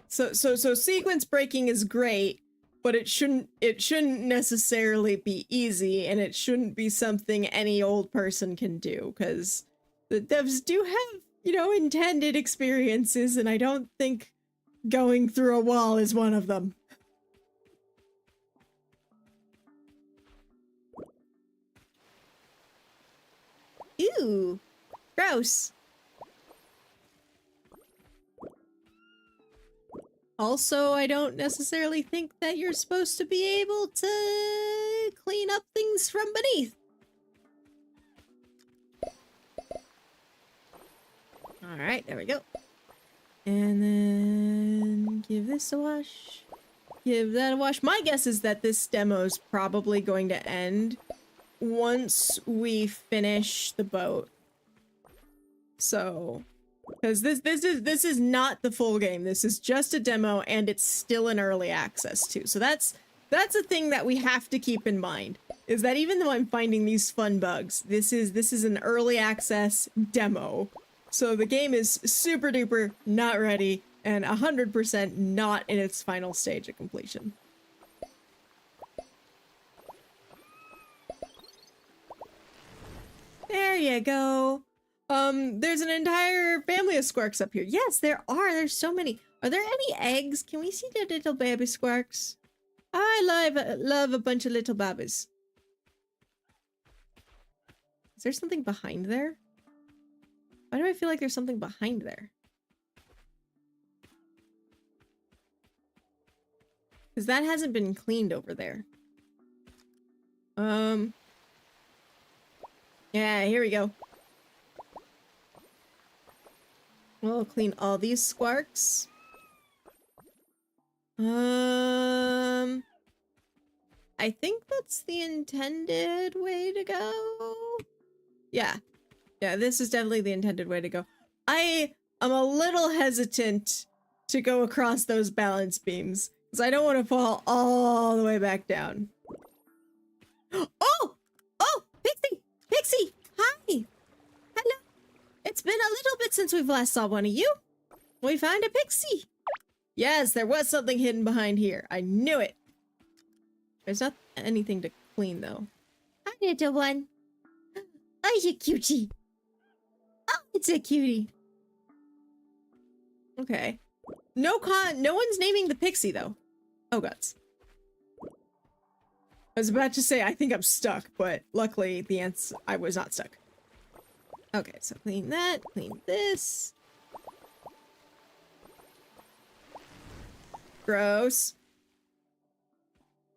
so sequence breaking is great, but it shouldn't necessarily be easy, and it shouldn't be something any old person can do, because the devs do have, you know, intended experiences, and I don't think going through a wall is one of them. Ew, gross. Also, I don't necessarily think that you're supposed to be able to clean up things from beneath. Alright, there we go. And then give this a wash. Give that a wash. My guess is that this demo's probably going to end once we finish the boat. So... because this is not the full game. This is just a demo, and it's still in early access too. So that's a thing that we have to keep in mind, is that even though I'm finding these fun bugs, this is an early access demo. So the game is super duper not ready and 100% not in its final stage of completion. There you go. There's an entire family of squirks up here. Yes, there are. There's so many. Are there any eggs? Can we see the little baby squirks? I love a bunch of little babies. Is there something behind there? Why do I feel like there's something behind there? Because that hasn't been cleaned over there. Yeah, here we go. We'll clean all these squarks. I think that's the intended way to go. Yeah. Yeah, this is definitely the intended way to go. I am a little hesitant to go across those balance beams because I don't want to fall all the way back down. Oh! Oh! Pixie! Pixie! Hi! Hello! It's been a little bit since we've last saw one of you. We found a pixie. Yes, there was something hidden behind here. I knew it. There's not anything to clean, though. Hi, little one. Oh, you cutie. Oh, it's a cutie. Okay. No one's naming the pixie, though. Oh, guts. I was about to say, I think I'm stuck, but luckily the answer, I was not stuck. Okay, so clean that, clean this. Gross.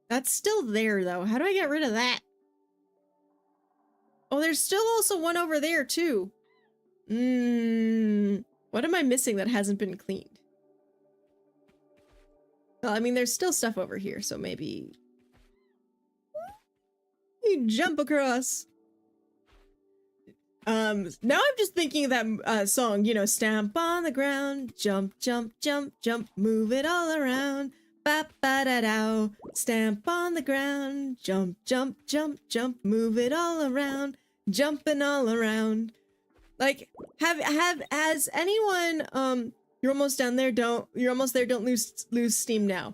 That's still there, though. How do I get rid of that? Oh, there's still also one over there, too. What am I missing that hasn't been cleaned? Well, I mean, there's still stuff over here, so maybe... You jump across. Now I'm just thinking of that song, you know, stamp on the ground, jump, jump, jump, jump, move it all around. Ba-ba-da-dow. Stamp on the ground, jump, jump, jump, jump, move it all around, jumping all around. Like, has anyone, you're almost down there, you're almost there, don't lose steam now.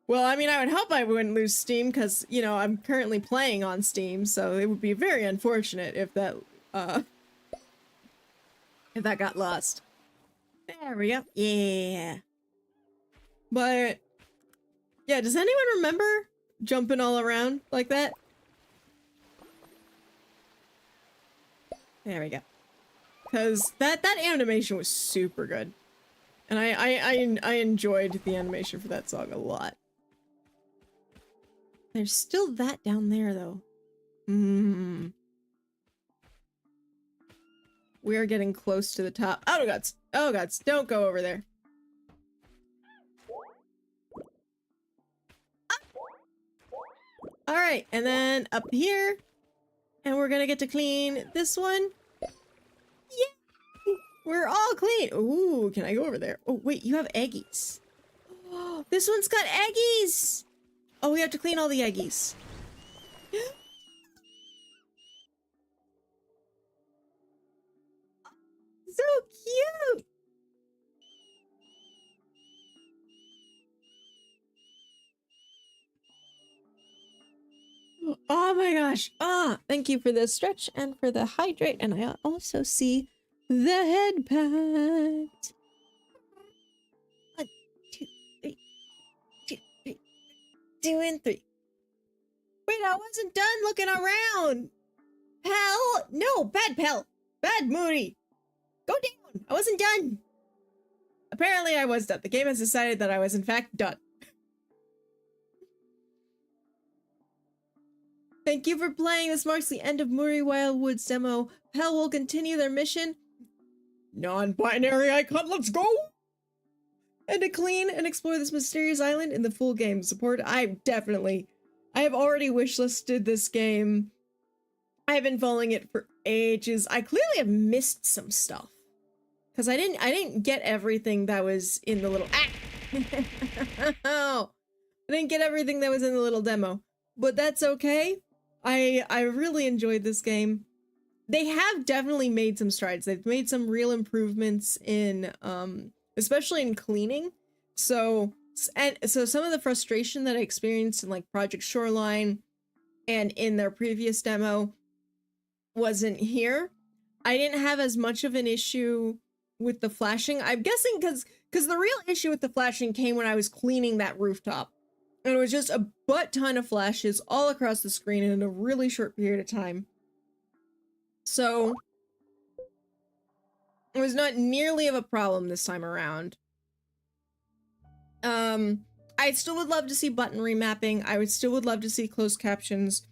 Well, I mean, I would hope I wouldn't lose steam because, you know, I'm currently playing on Steam, so it would be very unfortunate if that got lost. There we go. Yeah. But, yeah, does anyone remember jumping all around like that? There we go. Because that animation was super good. And I enjoyed the animation for that song a lot. There's still that down there, though. We are getting close to the top. Oh, gods. Oh, gods. Don't go over there. All right, and then up here. And we're gonna get to clean this one. Yeah! We're all clean. Ooh, can I go over there? Oh, wait, you have eggies. Oh, this one's got eggies! Oh, we have to clean all the eggies. So cute! Oh my gosh. Ah, thank you for the stretch and for the hydrate. And I also see the head packed. 1, 2, 3. 2, 3. 2 and 3. Wait, I wasn't done looking around. Pal? No, bad pal. Bad Muri. Go down. I wasn't done. Apparently I was done. The game has decided that I was in fact done. Thank you for playing. This marks the end of Muri Wildwoods demo. Pell will continue their mission. Non-binary icon, let's go! And to clean and explore this mysterious island in the full game support. I have already wishlisted this game. I've been following it for ages. I clearly have missed some stuff. Because I didn't get everything that was in the little I didn't get everything that was in the little demo. But that's okay. I really enjoyed this game. They have definitely made some strides. They've made some real improvements in especially in cleaning. So some of the frustration that I experienced in like Project Shoreline and in their previous demo wasn't here. I didn't have as much of an issue with the flashing. I'm guessing because the real issue with the flashing came when I was cleaning that rooftop. And it was just a butt ton of flashes all across the screen in a really short period of time. So it was not nearly of a problem this time around. I still would love to see button remapping. I still would love to see closed captions.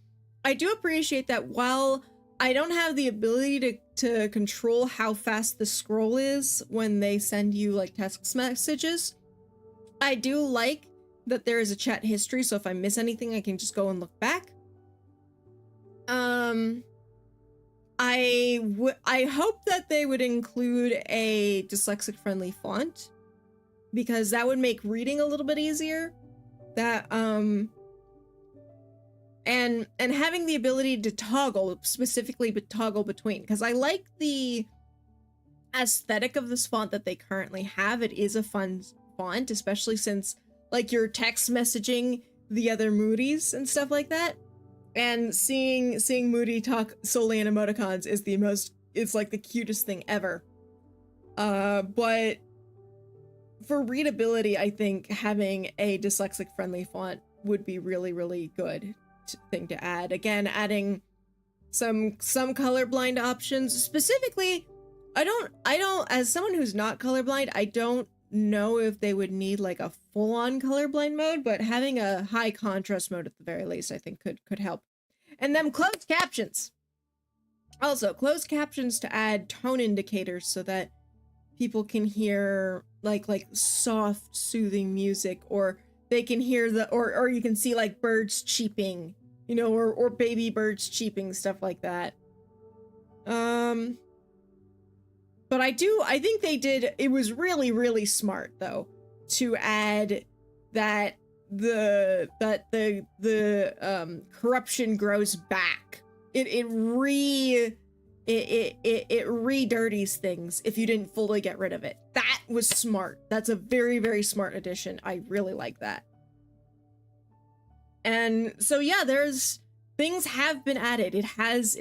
I do appreciate that while I don't have the ability to control how fast the scroll is when they send you like text messages. I do like that there is a chat history, so if I miss anything, I can just go and look back. I hope that they would include a dyslexic friendly font, because that would make reading a little bit easier. That and having the ability to toggle, specifically toggle between, because I like the aesthetic of this font that they currently have. It is a fun font, especially since like you're text messaging the other Moody's and stuff like that. And seeing Moody talk solely in emoticons is it's like the cutest thing ever. But for readability, I think having a dyslexic friendly font would be really, really good thing to add. Again, adding some colorblind options. Specifically, I don't, as someone who's not colorblind, I don't know if they would need like a full-on colorblind mode, but having a high contrast mode at the very least, I think could help. And then closed captions. Also, closed captions to add tone indicators so that people can hear like soft, soothing music, or they can hear or you can see like birds cheeping, you know, or baby birds cheeping, stuff like that. But I think they did, it was really, really smart though, to add that the corruption grows back. It re-dirties things if you didn't fully get rid of it. That was smart. That's a very, very smart addition. I really like that. And so yeah, things have been added. It has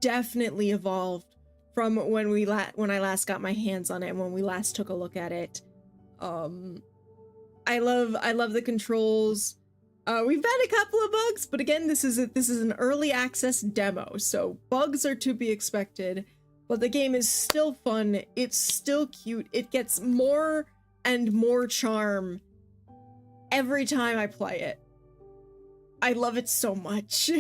definitely evolved from when I last got my hands on it and when we last took a look at it. I love the controls. We've had a couple of bugs, but again, this is an early access demo, so bugs are to be expected. But the game is still fun. It's still cute. It gets more and more charm every time I play it. I love it so much.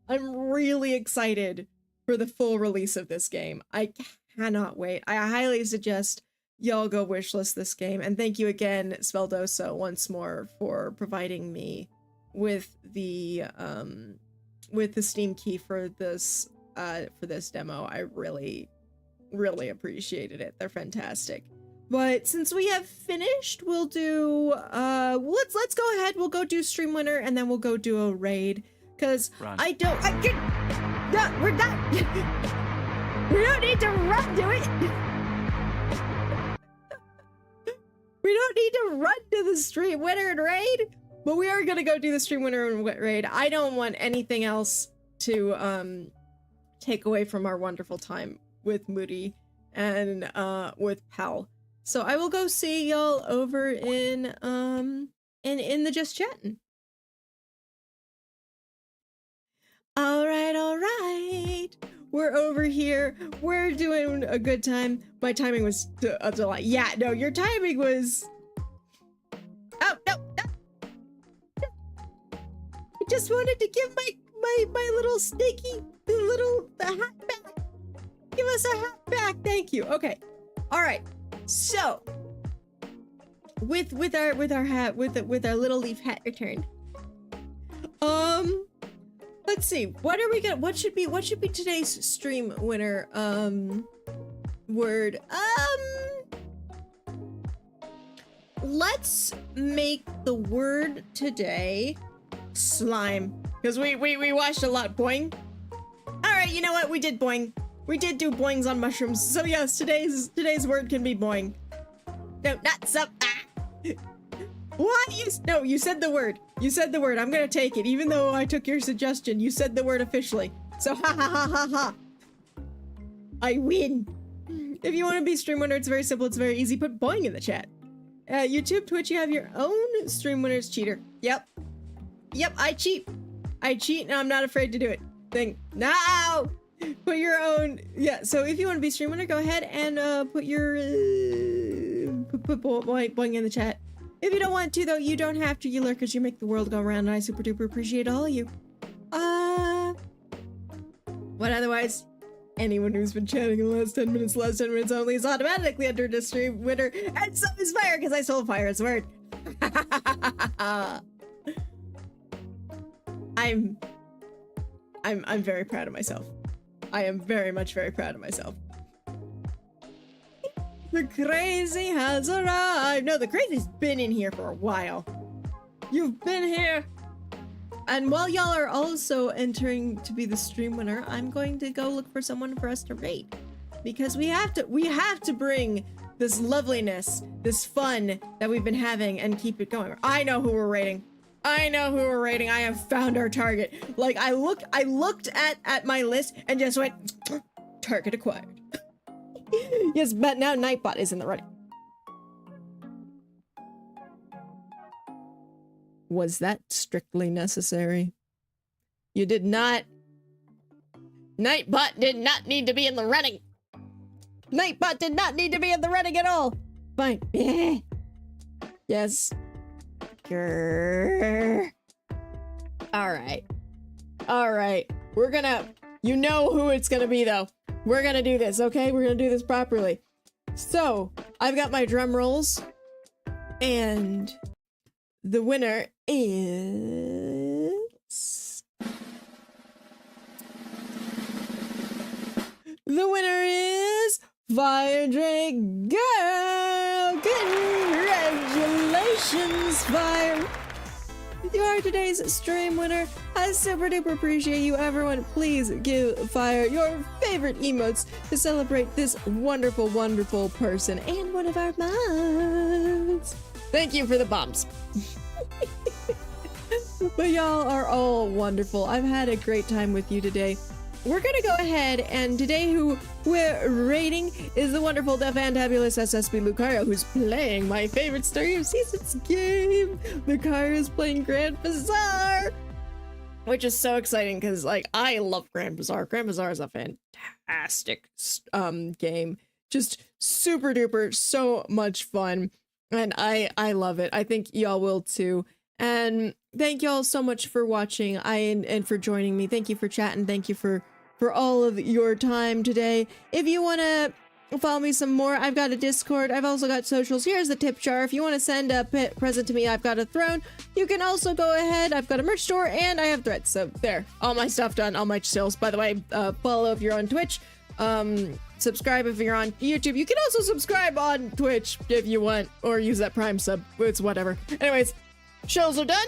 I'm really excited for the full release of this game. I cannot wait. I highly suggest y'all go wishlist this game, and thank you again, Speldosa, once more for providing me with the Steam key for this demo. I really, really appreciated it. They're fantastic. But since we have finished, we'll do let's go ahead. We'll go do stream winner, and then we'll go do a raid. Cause no, we're done. We don't need to run to it. We don't need to run to the stream winner and raid, but we are gonna go do the stream winner and raid. I don't want anything else to take away from our wonderful time with Moody and with Pal. So I will go see y'all over in the Just Chatting. All right. We're over here. We're doing a good time. My timing was a delight. Yeah, no, your timing was... Oh, no. I just wanted to give my little snaky, the hat back. Give us a hat back. Thank you. Okay. All right. So, with our little leaf hat return. Let's see. What should be today's stream winner word? Let's make the word today slime, because we watched a lot. Boing. All right, you know what? We did boing. We did do boings on mushrooms. So yes, today's word can be boing. No, not sup. What? You said the word. You said the word. I'm gonna take it, even though I took your suggestion. You said the word officially. So ha. I win. If you want to be stream winner, it's very simple. It's very easy. Put boing in the chat. YouTube, Twitch, you have your own stream winners cheater. Yep, I cheat. And I'm not afraid to do it. No! Put your own, yeah, so if you want to be stream winner, go ahead and put your put boing in the chat. If you don't want to, though, you don't have to. You lurkers, you make the world go round, and I super duper appreciate all of you. But otherwise, anyone who's been chatting in the last 10 minutes only is automatically entered a stream winner, and so is Fire, because I stole Fire's word. I'm very proud of myself. I am very proud of myself. The crazy has arrived. No, the crazy's been in here for a while. You've been here. And while y'all are also entering to be the stream winner, I'm going to go look for someone for us to rate, because we have to bring this loveliness, this fun that we've been having, and keep it going. I know who we're rating. I know who we're rating. I have found our target. Like, I looked at my list and just went, target acquired. Yes, but now Nightbot is in the running. Was that strictly necessary? You did not. Nightbot did not need to be in the running. Nightbot did not need to be in the running at all. Fine. Yes. Grrr. All right. All right. We're gonna, you know who it's gonna be though. We're gonna do this, okay? We're gonna do this properly. So, I've got my drum rolls, and the winner is... The winner is Fire Drake Girl! Congratulations, Fire! You are today's stream winner. I super duper appreciate you, everyone. Please give Fire your favorite emotes to celebrate this wonderful, wonderful person and one of our mods. Thank you for the bombs. But y'all are all wonderful. I've had a great time with you today. We're gonna go ahead, and today who we're rating is the wonderful, the fantabulous SSB Lucario, who's playing my favorite Story of Seasons game. Lucario's playing Grand Bazaar, which is so exciting because, like, I love Grand Bazaar. Grand Bazaar is a fantastic game. Just super duper, so much fun, and I love it. I think y'all will too. And thank y'all so much for watching and for joining me. Thank you for chatting. Thank you for all of your time today. If you want to follow me some more, I've got a Discord. I've also got socials. Here's the tip jar. If you want to send a present to me, I've got a throne. You can also go ahead. I've got a merch store, and I have threads. So there, all my stuff done, all my sales. By the way, follow if you're on Twitch. Subscribe if you're on YouTube. You can also subscribe on Twitch if you want, or use that Prime sub. It's whatever. Anyways, shows are done.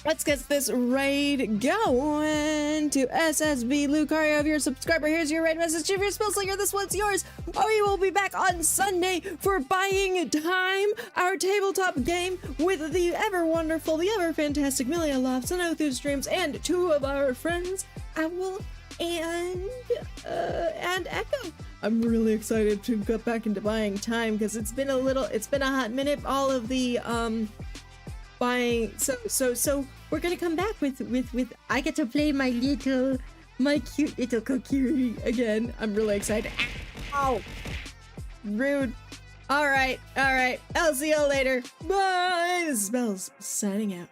Let's get this raid going to SSB Lucario. If you're a subscriber, here's your raid message. If you're a Spellslinger, this one's yours. We will be back on Sunday for Buying Time, our tabletop game with the ever wonderful, the ever fantastic Milia Lofts and Othus Streams, and two of our friends, Owl and Echo. I'm really excited to get back into Buying Time because it's been a hot minute. All of the buying, so we're gonna come back with I get to play my cute little Kokiri again. I'm really excited. Ow! Rude. All right. I'll see y'all later. Bye. This is Bells signing out.